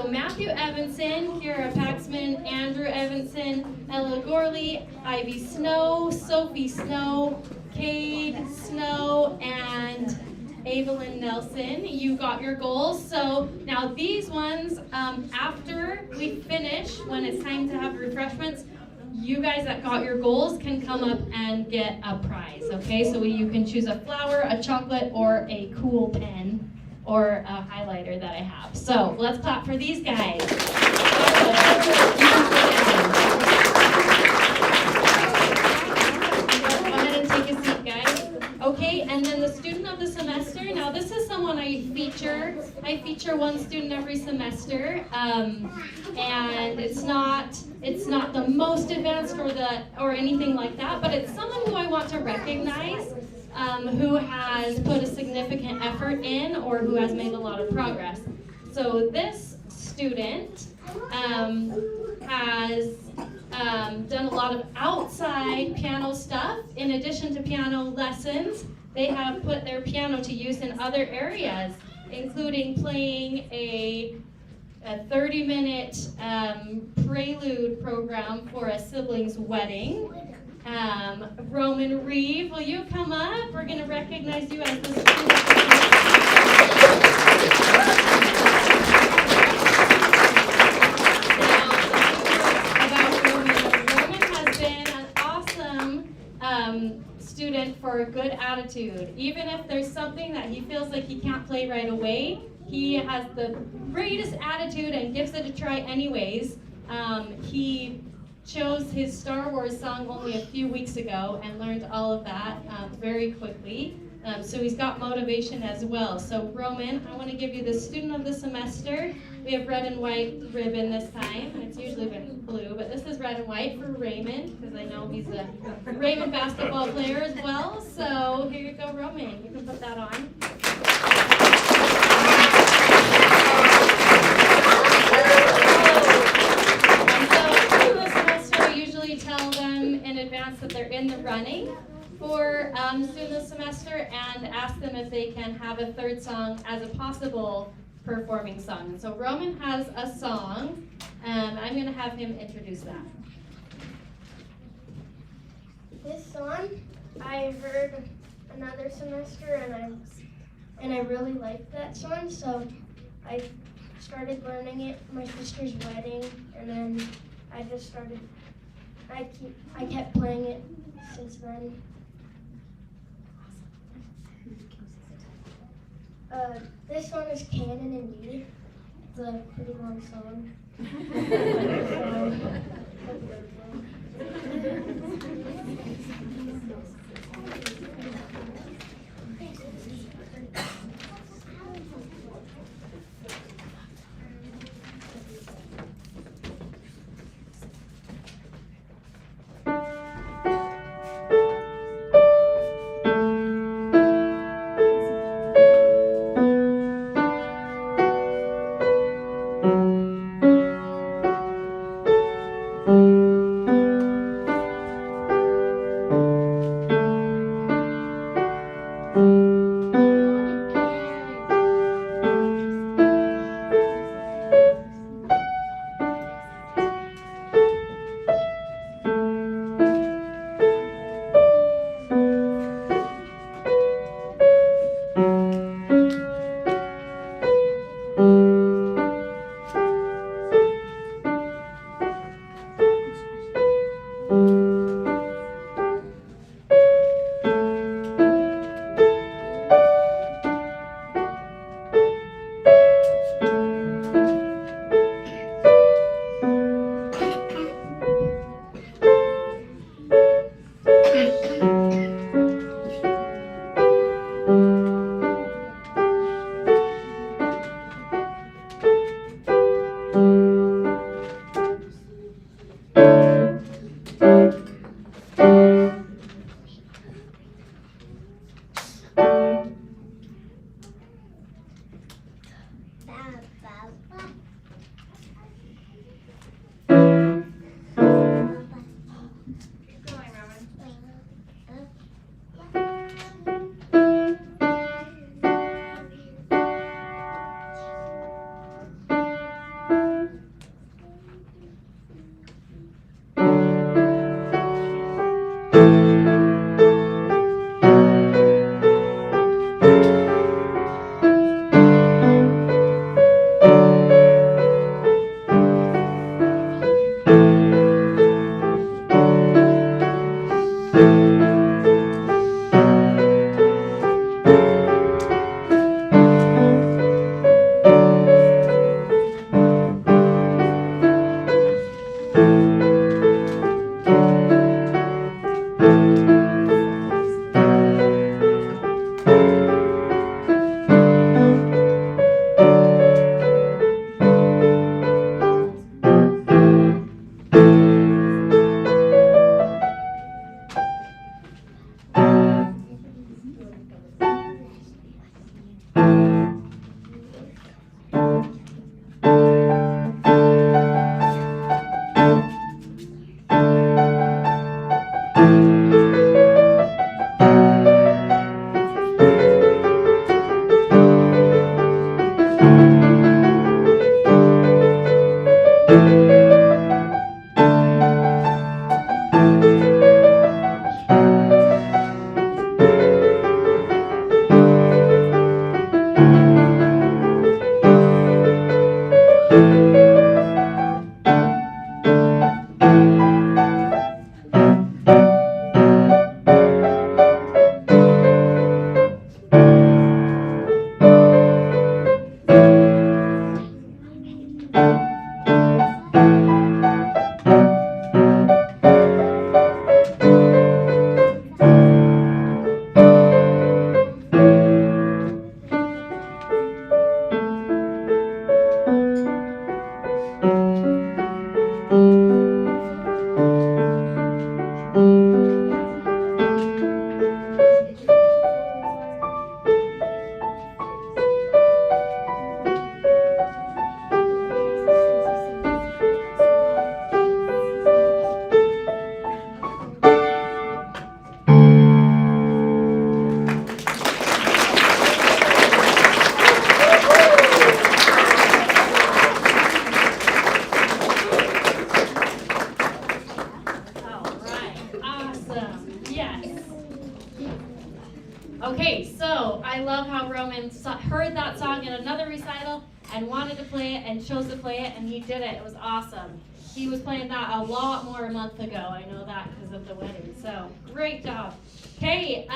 Matthew Evanson, Kira Paxman, Andrew Evanson, Ella Gorley, Ivy Snow, Sophie Snow, Cade Snow, and Evelyn Nelson. You got your goals. So now these ones, after we finish, when it's time to have refreshments, you guys that got your goals can come up and get a prize, okay? So you can choose a flower, a chocolate, or a cool pen. or a highlighter that I have. So let's clap for these guys. Go ahead and take a seat, guys. Okay, and then the student of the semester. Now this is someone I feature. I feature one student every semester, and it's not the most advanced or anything like that, but it's someone who I want to recognize, who has put a significant effort in or who has made a lot of progress. So this student has done a lot of outside piano stuff. In addition to piano lessons, they have put their piano to use in other areas, including playing a 30-minute prelude program for a sibling's wedding. Roman Reeve, will you come up? We're going to recognize you as the student. Student for a good attitude. Even if there's something that he feels like he can't play right away, he has the greatest attitude and gives it a try anyways. He chose his Star Wars song only a few weeks ago and learned all of that very quickly. So he's got motivation as well. So Roman, I want to give you the student of the semester. We have red and white ribbon this time, and it's usually been blue, but this is red and white for Raymond, because I know he's a Raymond basketball player as well. So here you go, Roman. You can put that on. And so through the semester, I usually tell them in advance that they're in the running for student of the semester and ask them if they can have a third song as a possible performing song. And so Roman has a song, and I'm going to have him introduce that. This song I heard another semester, and I really liked that song, so I started learning it at my sister's wedding, and then I kept playing it since then. This song is Canon in D. It's a pretty long song. heard that song at another recital and wanted to play it and chose to play it, and he did it. It was awesome. He was playing that a lot more a month ago. I know that because of the wedding. So great job. Okay,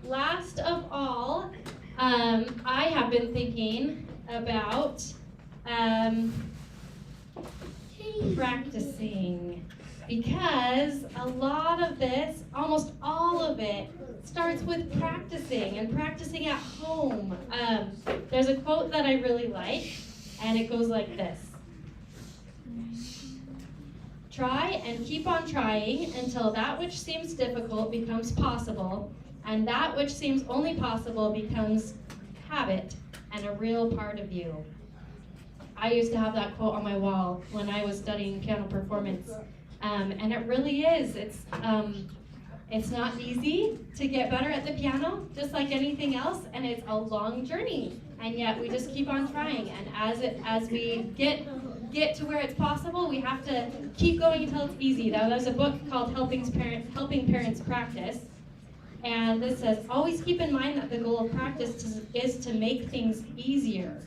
last of all, I have been thinking about practicing, because a lot of this, almost all of it, starts with practicing and practicing at home. There's a quote that I really like, and it goes like this. Try and keep on trying until that which seems difficult becomes possible, and that which seems only possible becomes habit and a real part of you. I used to have that quote on my wall when I was studying piano performance, and it really is. It's not easy to get better at the piano, just like anything else, and it's a long journey. And yet we just keep on trying. And as we get to where it's possible, we have to keep going until it's easy. Now, there's a book called Helping Parents Practice, and this says, always keep in mind that the goal of practice is to make things easier.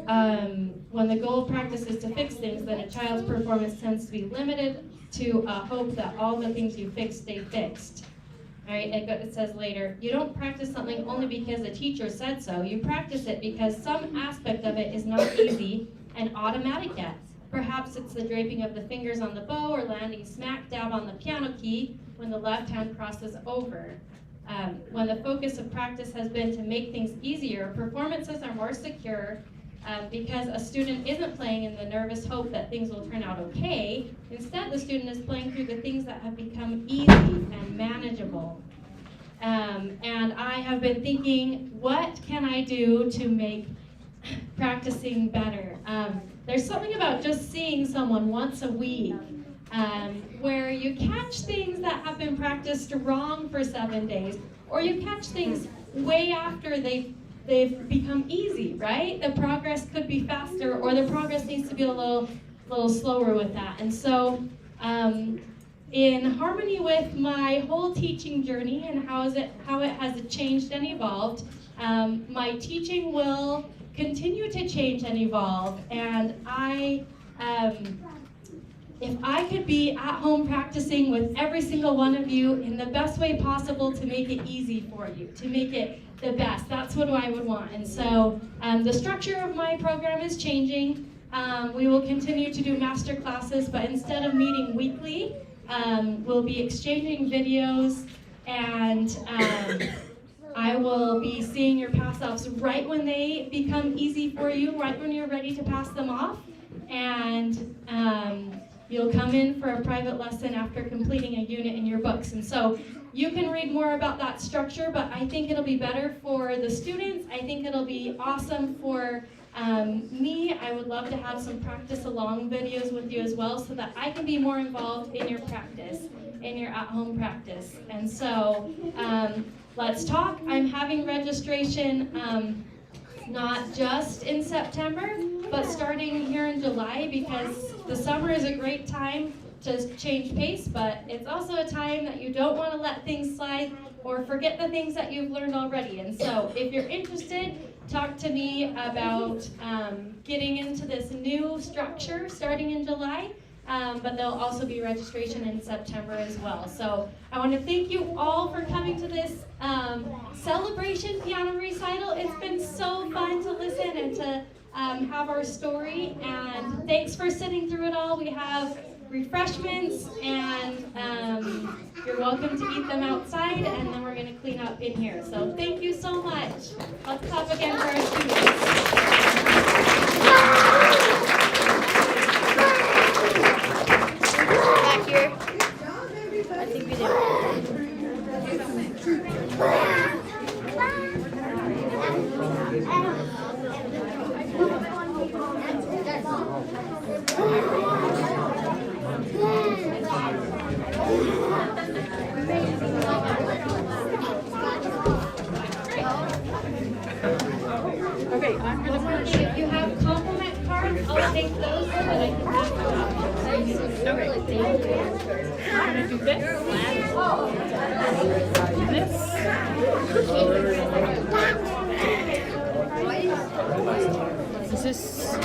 When the goal of practice is to fix things, then a child's performance tends to be limited to a hope that all the things you fix stay fixed. All right, it says later, you don't practice something only because a teacher said so. You practice it because some aspect of it is not easy and automatic yet. Perhaps it's the draping of the fingers on the bow or landing smack dab on the piano key when the left hand crosses over. When the focus of practice has been to make things easier, performances are more secure because a student isn't playing in the nervous hope that things will turn out okay. Instead, the student is playing through the things that have become easy and manageable. And I have been thinking, what can I do to make practicing better? There's something about just seeing someone once a week where you catch things that have been practiced wrong for 7 days, or you catch things way after they've become easy, right? The progress could be faster, or the progress needs to be a little slower with that. And so, in harmony with my whole teaching journey and how it has changed and evolved, my teaching will continue to change and evolve. And if I could be at home practicing with every single one of you in the best way possible to make it easy for you, to make it the best, that's what I would want. And so the structure of my program is changing. We will continue to do master classes, but instead of meeting weekly, we'll be exchanging videos, and I will be seeing your pass-offs right when they become easy for you, right when you're ready to pass them off. And you'll come in for a private lesson after completing a unit in your books. And so you can read more about that structure, but I think it'll be better for the students. I think it'll be awesome for me. I would love to have some practice along videos with you as well, so that I can be more involved in your practice, in your at-home practice. And so let's talk. I'm having registration not just in September, but starting here in July, because the summer is a great time to change pace, but it's also a time that you don't want to let things slide or forget the things that you've learned already. And so if you're interested, talk to me about getting into this new structure starting in July, but there'll also be registration in September as well. So I want to thank you all for coming to this celebration piano recital. It's been so fun to listen and to have our story, and thanks for sitting through it all. We have refreshments, and you're welcome to eat them outside, and then we're going to clean up in here. So thank you so much. Let's clap again for our students. Back here. I think we did. Okay, I'm going to put if you have compliment cards, I'll take those so that I can pass them out. Okay, thank you. I'm going to do this. This. Is this?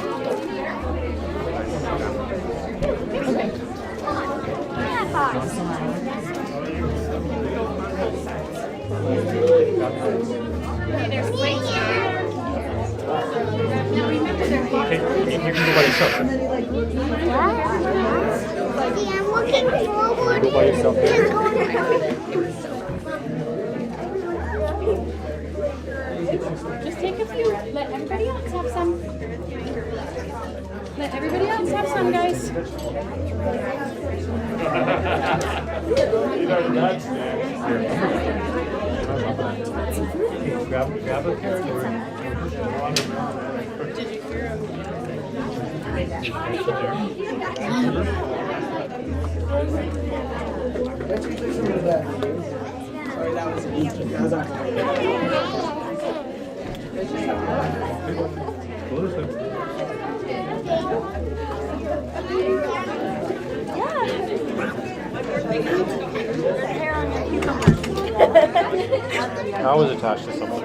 You can go by yourself. See, I'm looking forward Go by yourself. to going. Just take a few. Let everybody else have some. Let everybody else have some, guys. Grab a carrot. I was attached to someone.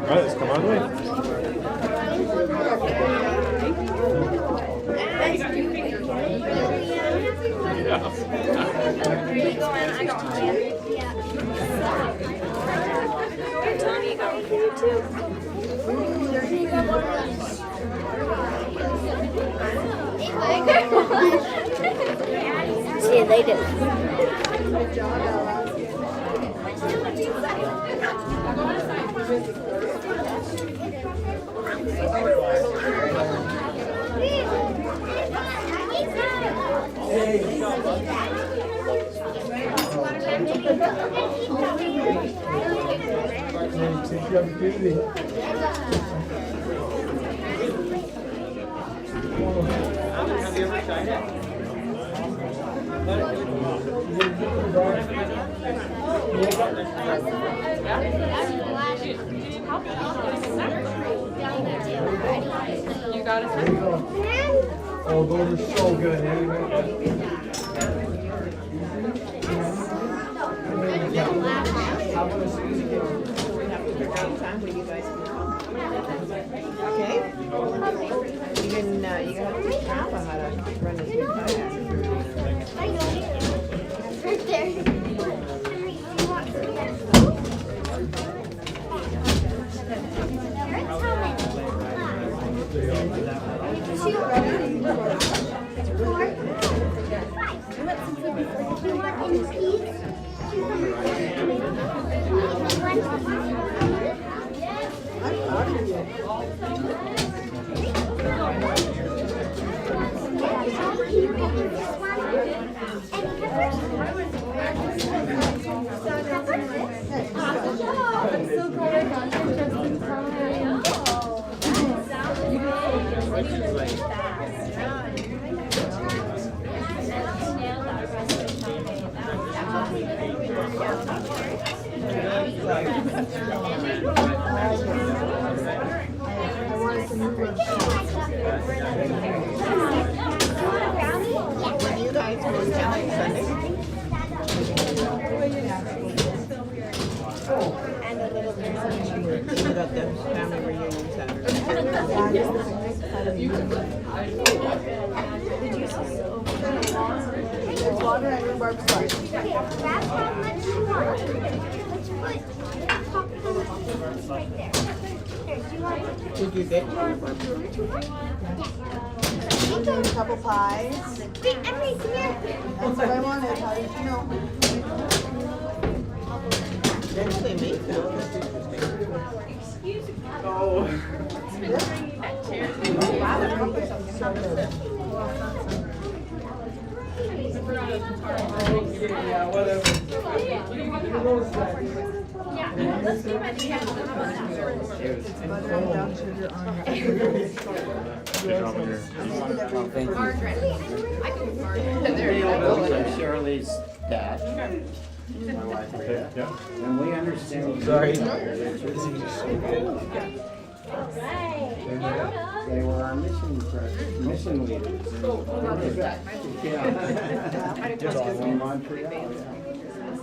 Alright, let's come on way. See, they did. Have you ever tried it? You got it. Oh, those are so good. Anyway. Okay. You can have to teach Grandpa how to run his new kayak. I know. Right there. When you guys go to town Sunday? We got the family reunion Saturday. There's water and rhubarb slice. Did you get your rhubarb? A couple pies. Wait, Emily, come here. That's what I wanted. How did you know? They make them. Oh. So good. Yeah, whatever. Butter and brown sugar on Shirley's dad. My wife, Rita. Yeah. And we understand. Sorry. They were our mission leaders. Yeah. In Montreal.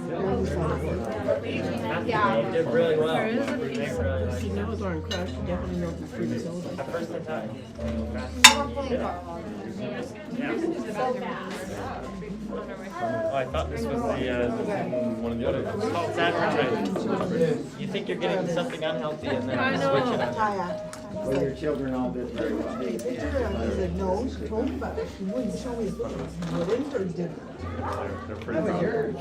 You did really well. You know it's on crash, you definitely know it's free facility. At first I thought. Oh, I thought this was the one of the other ones. Oh, it's advertising. You think you're getting something unhealthy and then you switch it up. Well, your children all did very well. I said, no, she told me about it. She wouldn't show me what in her dinner. They're pretty good.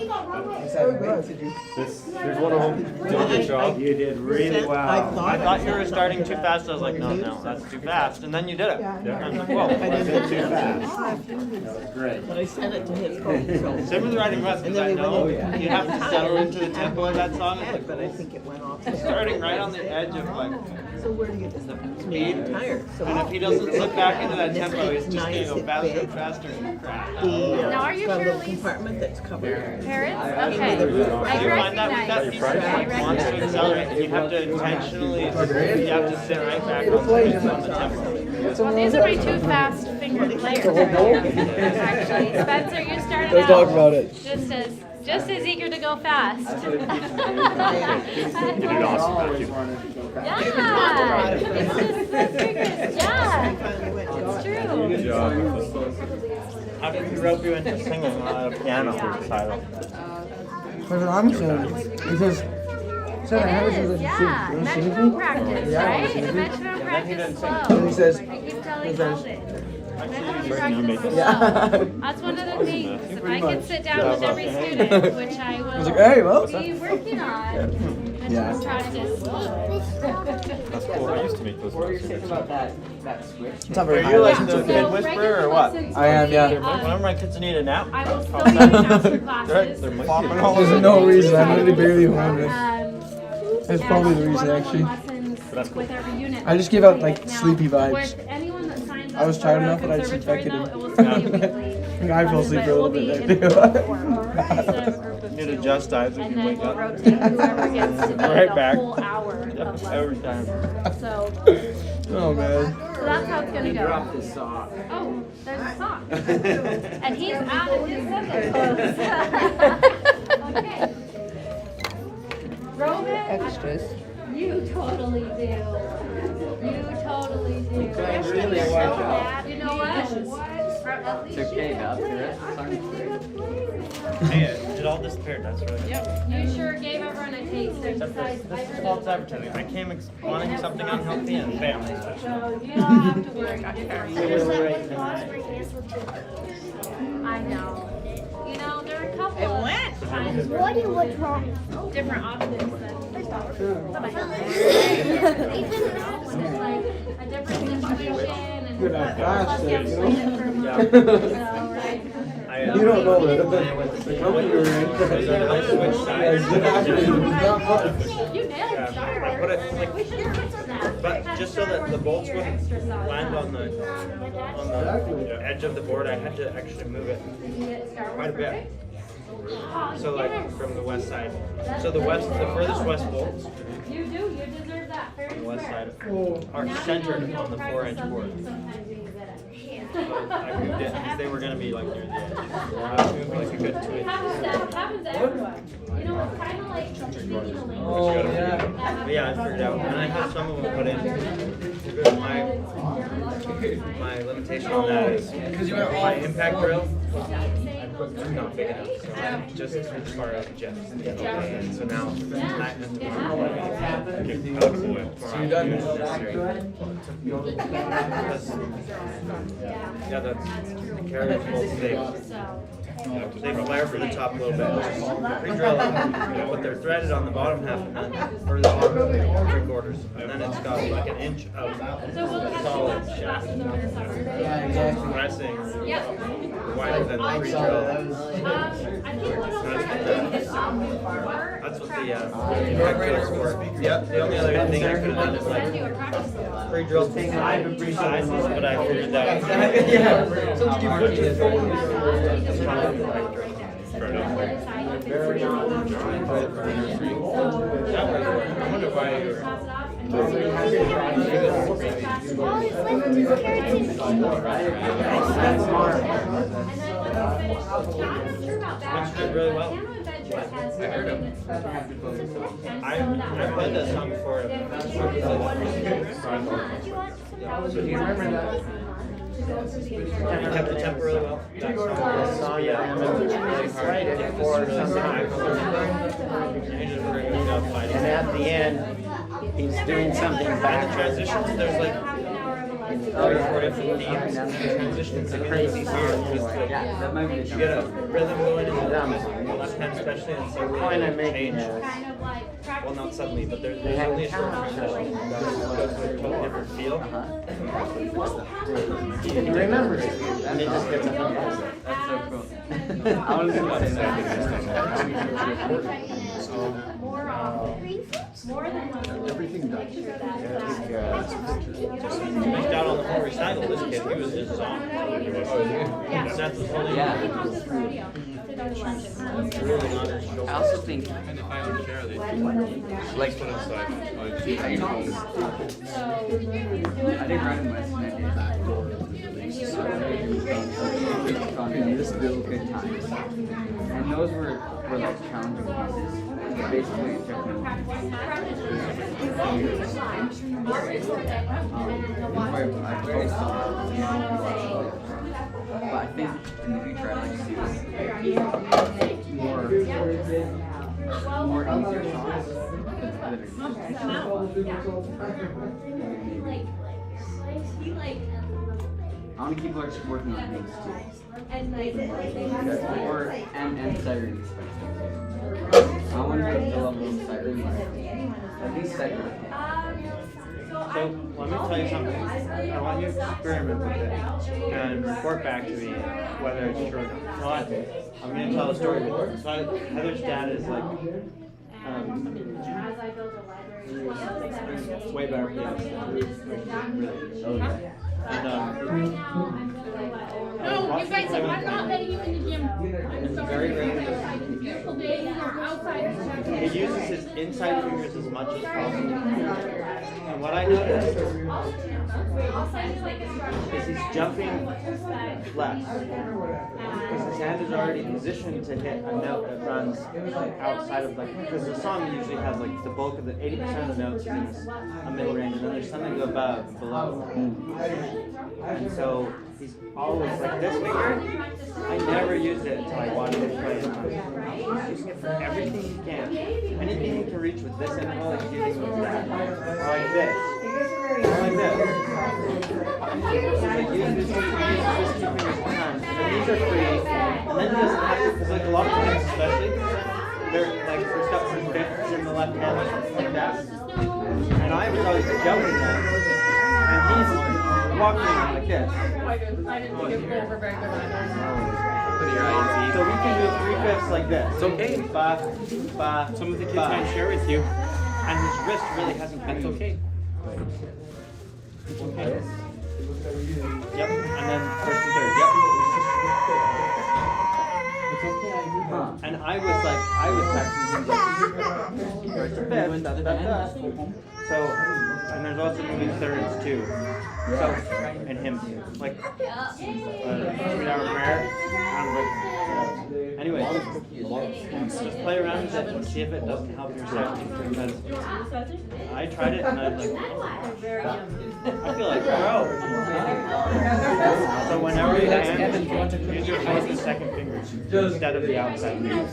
There's one of them doing a good job. You did really well. I thought you were starting too fast. I was like, no, that's too fast. And then you did it. And I was like, whoa. I didn't Too fast. That was great. But I sent it to his phone, so. Same with writing lessons. I know you have to settle into the tempo of that song. It's like, But I think it went off. starting right on the edge of like So where do you get this? speed. Tired. So And if he doesn't slip back into that This tempo, he's takes just gonna nice go and faster big. and faster and crash. Now, are you got a little Shirley's compartment that's covered. parents? Give me Okay. the roof. I Do you find that with that recognize. piece that wants to accelerate, you have to intentionally, you have to sit right back on the tempo. Well, these are my two fast fingered players right here. Actually, Spencer, you started out just as eager to go fast. You did awesome, thank you. Yeah, it's just the fingers. Yeah, it's true. Good job. How did he rope you into singing on a piano recital? That's what I'm saying. Because It is, yeah. Metronome practice, right? The metronome practice slow. And he says, I keep telling Calvin. Metronome Right now, practice make yeah. slow. That's one of the things. If I could sit down with every student, which I will like, hey, well. be working on, metronome practice slow. That's cool. I used to make those What are your notes. things about that switch? It's not Are very you high. like the kid whisperer or what? I am, yeah. Whenever my kids need a nap. I will still be in master classes. There might be There's no reason. I'm really barely home. That's probably the and reason, actually. one-on-one lessons with every unit. I just give out, like, Now, sleepy vibes. with anyone that signs I was up tired for a enough that I just conservatory, infected though, him. it will still be weekly. I fell asleep But for a it will little be bit in there, a too. group of four, instead of a group of You'd two. adjust eyes as And you then wake we'll up. rotate whoever gets to be Right the back. whole hour of Every lessons. time. So, Oh, man. so that's how it's gonna go. Drop this sock. Oh, there's a sock. And he's added his sentence. Okay. Roman. Extras. You totally do. You totally do. Really So well. bad. You know what? At least It's okay, you- now, the rest of the song's Hey, it all disappeared. That's really You sure gave everyone a taste. There's Except besides, this I is heard false advertising. I came wanting something unhealthy and bam, they switched it. so you don't have to worry. I know. You know, there are a couple of times where different options that somebody when it's like a different situation and Good at fast, plus you have to you play know? it for a month. So, right? You don't know that, but the company you're in. I switched sides. You nailed it, sorry. But it's like, We should have fixed that. but just so that the bolts wouldn't land on the edge of the board, I had to actually move it quite a bit. So like from the west side. So the furthest west bolts You do, you deserve that. Fair on the west side and are square. centered Now on the you know 4-inch board. sometimes you can get it. So I moved it because they were gonna be like near the edge. I moved like a good 2 inches. Happens to everyone. You know, it's kind of like speaking a language. Oh, yeah. But yeah, I figured out. And I have some of them put in. My limitation on that is my impact drill. It's not big enough. So I'm just as far as Jeff. And so now I yeah, the carriage bolts, they flare for the top a little bit. Pre-drill them, but they're threaded on the bottom half and then, or the bottom 3/4, and then it's got like an inch of solid shaft. Yeah, exactly. Pressing Yep. wider than the I pre-drill. think what else I did is That's what the impact drill is for. Yep, the only other thing I could have done is like pre-drill two sizes, but I figured that. Yeah. Something you put your phone I wonder why you were. Which did really well. I heard him. I've played that song before. So do you remember that? Kept the tempo really well. Song, yeah, I remember. Really hard. It for some time. And at the end, he's doing something And the back. transitions, there's like Oh, yeah. 4 different themes. Transitions, It's a crazy song. Yeah, that might be You get a rhythm going in the left hand especially, and so The point I'm making change. is, Well, not suddenly, but there's only a short transition. It goes to a totally different feel. he remembers it, and he just gets a hum. That's so cool. I was gonna say that. Everything done. Missed out on the whole recital. This kid, he was just song. Seth was holding really on his shoulder. I also think And if I don't share, they like put aside. I didn't run in West and I did this good times. And those were like challenging pieces. Basically it took me but I think in the future I'd like to see more easier songs. I want to keep working on things too. And sight reading especially. I want to get the level of sight reading. At least sight reading. So let me tell you something. I want you to experiment with it and report back to me whether it's true or not. So I'm going to tell a story. So Heather's dad is like way better pianist than her. Really. Oh yeah. And No, you guys, I'm not letting you in the gym. I'm sorry. very It's a beautiful day, you're outside. he uses his inside fingers as much as possible. And what I noticed is he's jumping left because his hand is already positioned to hit a note that runs outside of because the song usually has like the bulk of the 80% of the notes is in a middle range, and then there's something above and below. And so he's always like this finger. I never used it until I watched him play. He's using it for everything he can. Anything he can reach with this interval, he's using it with that. Or like this. Or like this. So he uses his two fingers a ton. And these are free. And then he doesn't have to, because like a lot of times especially, they're like for stuff for fifths in the left hand or something like that. And I was always jumping them. And he's walking around like this. So we can do 3/5 like this. It's okay. Ba, ba, Some of the kids ba. can't share with you. And his wrist really hasn't been. That's okay. Okay. Yep. And then first and third. Yep. And I was practicing things like first and fifth, da, da, da, da. So, and there's also moving thirds too. So, and him like 3-hour prayer. Anyway, just play around with it and see if it doesn't help your second, because I tried it and I was like, I feel like bro. So whenever you can, use your first and second fingers instead of the outside finger.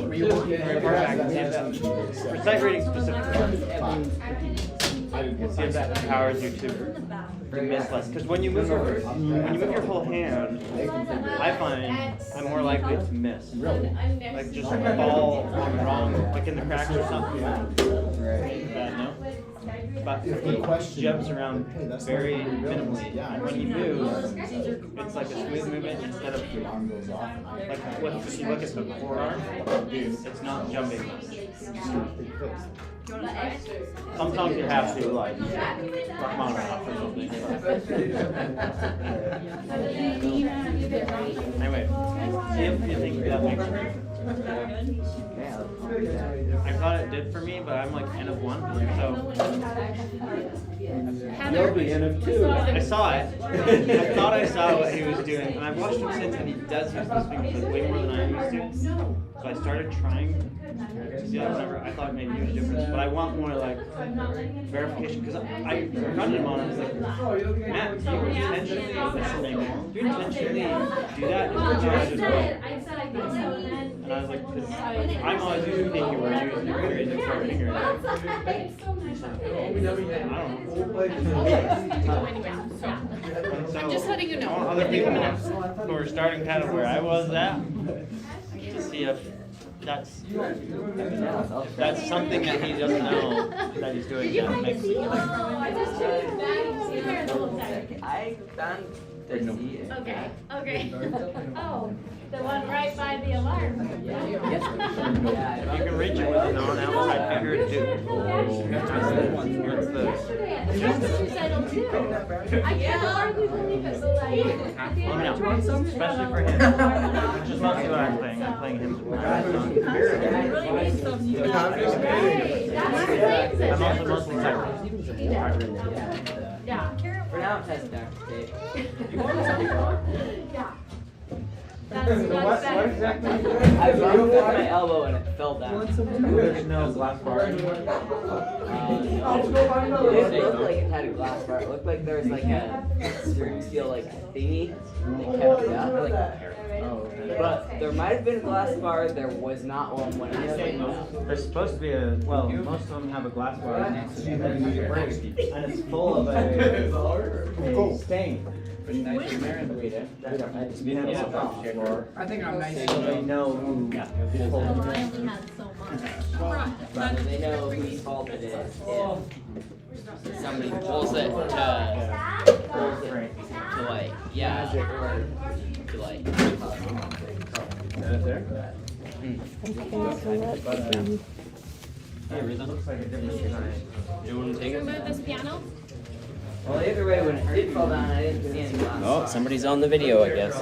Report back and see if that, for sight reading specifically, see if that empowers you to miss less. Because when you move your whole hand, I find I'm more likely to miss. Like just fall wrong, like in the cracks or something. Bad, no? But he jumps around very minimally. And when you move, it's like a smooth movement instead of like if you look at the forearm, it's not jumping much. Sometimes you have to like Rachmaninoff or something. Anyway, see if you think that makes sense. I thought it did for me, but I'm like N of 1, so You'll be in it too. I saw it. I thought I saw what he was doing, and I've watched him since, and he does use those fingers like way more than I used to. So I started trying to see that whenever I thought it made a huge difference, but I want more like verification because I confronted him on it. I was like, Matt, do you intentionally do that? Is your job just work? And I was like, 'cause I'm always using thinking where you use your fingers and your fingers. I'm just letting you know. Other people who are starting kind of where I was at to see if that's something that he doesn't know that he's doing that makes I found the key. Okay. Oh, the one right by the alarm. You can reach it with a non-outside finger too. Here's the Recital too. I can't hardly believe it, but like. let me know. Especially for him. Which is mostly what I'm playing. I'm playing him. I'm also mostly technical. Yeah. For now, test that. Okay. Yeah. What exactly? I bumped with my elbow and it fell down. There's no glass bar. It didn't look like it had a glass bar. It looked like there was like a steel like thingy that kept it up. But there might have been a glass bar. There was not one when I said no. There's supposed to be a, well, most of them have a glass bar and it's full of a stain. I think I'm nice. So they know who I only had so much. But they know whose fault it is if somebody pulls it to like, yeah, or to like. You wouldn't take it? Remove this piano? Well, either way, when it did fall down, I didn't see any glass. Oh, somebody's on the video, I guess.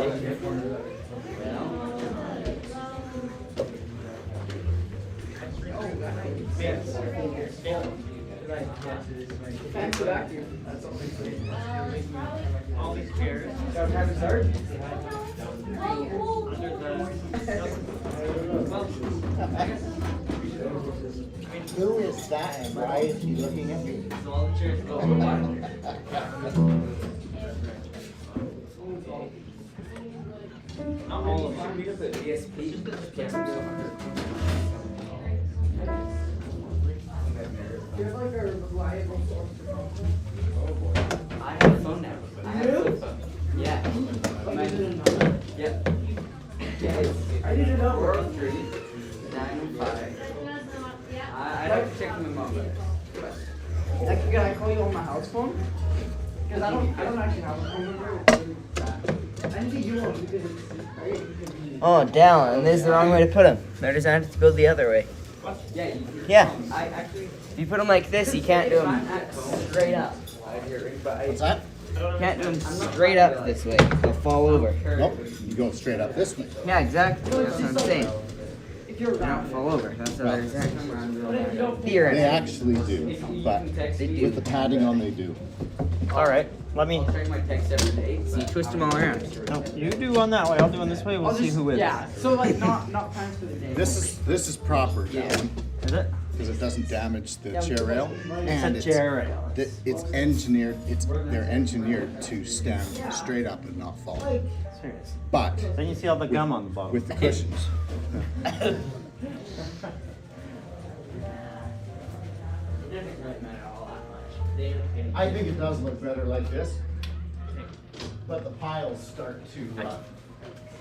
All these chairs. Who is that and why is he looking at me? All the chairs go over Not all of them. I have a phone now. I have a phone. Yeah. Yep. I didn't know. 403 905. I'd have to check my mom. Can I call you on my house phone? Because I don't actually have a phone number. I didn't think you want because it's very inconvenient. Oh, down, and this is the wrong way to put them. They're designed to go the other way. Yeah. Yeah. I actually. If you put them like this, you can't do them straight up. What's that? You can't do them straight up this way. They'll fall over. Nope, you go straight up this way. Yeah, exactly. That's what I'm saying. They don't fall over. That's how they're designed. They Theoretically. actually do, but with the padding on, they do. All right, let me. I'll check my text every day. So you twist them all around. No, you do one that way. I'll do one this way. We'll see who wins. Yeah, so like not plans for the day. This is proper, that one, Is it? because it doesn't damage the chair rail. And It's a chair rail. It's engineered. They're engineered to stand straight up and not fall. Serious. But Then you see all the gum on the bottom. with the cushions. I think it does look better like this, but the piles start to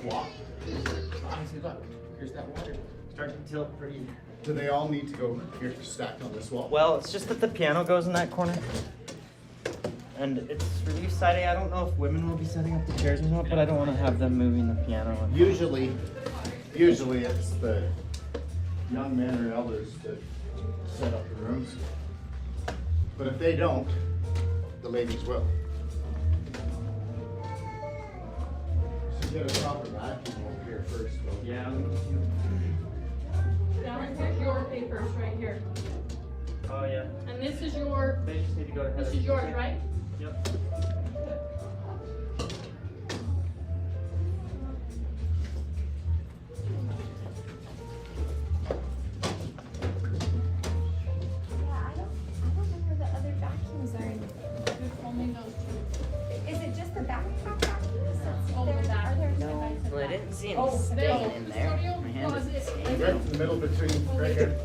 flop. Honestly, look, here's that water. Start to tilt pretty. Do they all need to go here stacked on this wall? Well, it's just that the piano goes in that corner. And it's relief siding. I don't know if women will be setting up the chairs or not, but I don't want to have them moving the piano. Usually it's the young men or elders that set up the rooms. But if they don't, the ladies will. So get a proper vacuum over here first, though. Yeah. Now here's your papers right here. Oh yeah. And this is your, They just need to go to this Heather. is yours, right? Yep. Yeah, I don't know where the other vacuums are. There's only those two. Is it just the backpack vacuums? Oh, the back. Are there The no? guys in Well, I back. didn't see any Oh, stain in there. Custodial My hand closet. is Right stained. in the middle between, right here.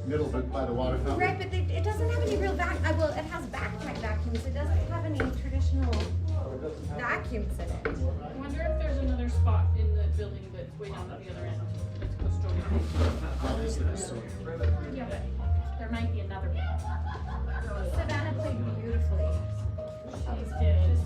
Middle bit by the water fountain. Right, but it doesn't have any real well, it has backpack vacuums. It doesn't have any traditional vacuums in it. I wonder if there's another spot in the building that's way down at the other end. That's custodial. That is this, so. Yeah, but there might be another one. Savannah played beautifully. She's did.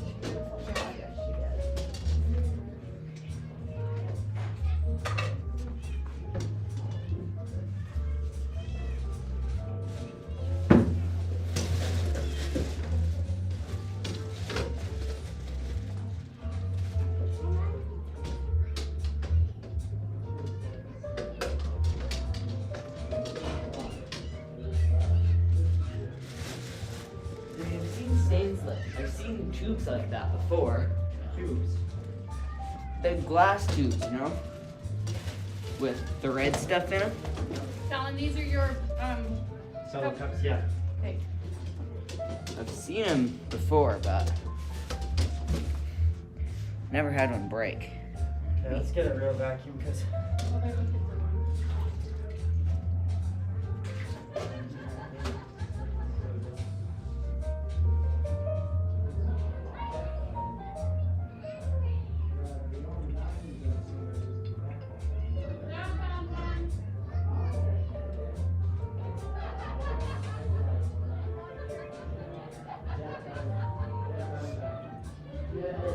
I've seen stains I've seen tubes like that before. Tubes. The glass tubes, you know? With the red stuff in them. Fallon, these are your, Cello cups, yeah. okay. I've seen them before, but never had one break. Okay, let's get a real vacuum because Well, they're looking for one.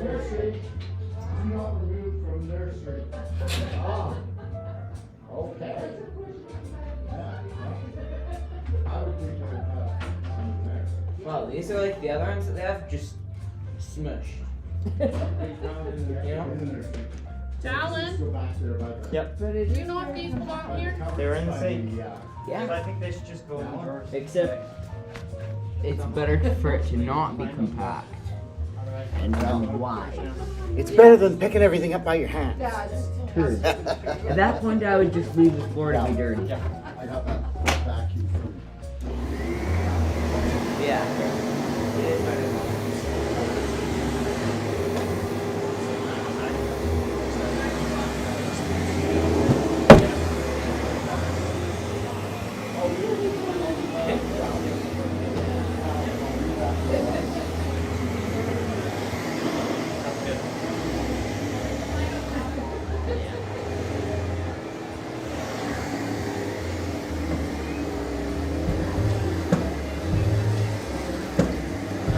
Nursery, do not remove from nursery. Ah, okay. Yeah. I would think I would have some there. Well, these are like the other ones that they have, just smushed. You know? In the nursery. Dallin, Just go back there by the. Yep. But do you know if these belong here? They were in the sink. Yeah. I think they should just go in the drawers. Except it's better for it to not be compact. And why? It's better than picking everything up by your hand. True. At that point, I would just leave the floor to be dirty. I got that vacuum from. Yeah.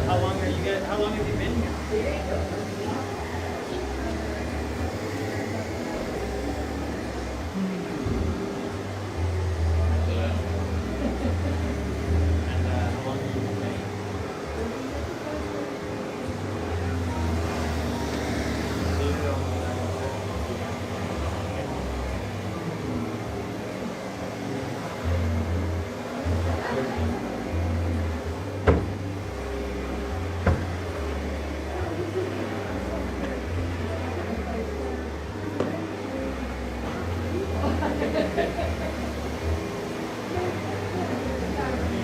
How long have you been here? And how long have you been playing? So you don't know that.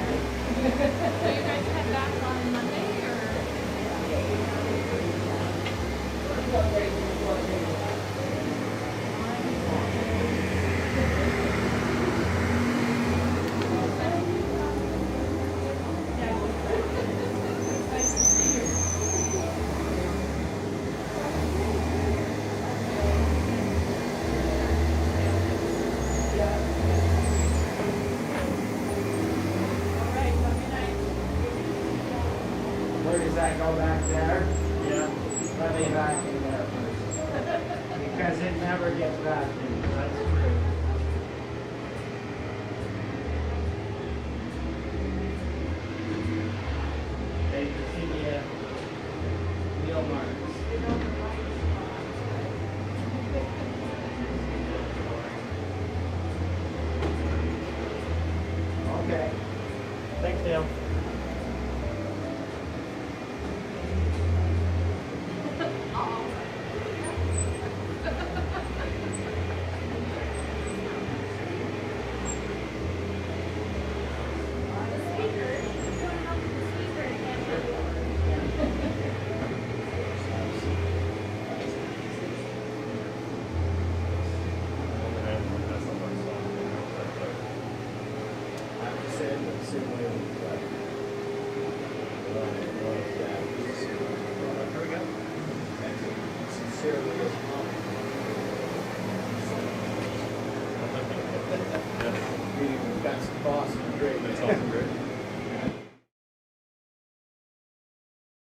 So you guys head back on Monday or? Nice to see you. All right, have a good night. Where does that go back there? Yeah. Let me back in there first. Because it never gets back in. That's true. Hey, you see the wheel marks? Dale. I have to say it the same way with here we go. Sincerely as meaning we've got some Boston great. That's awesome, great.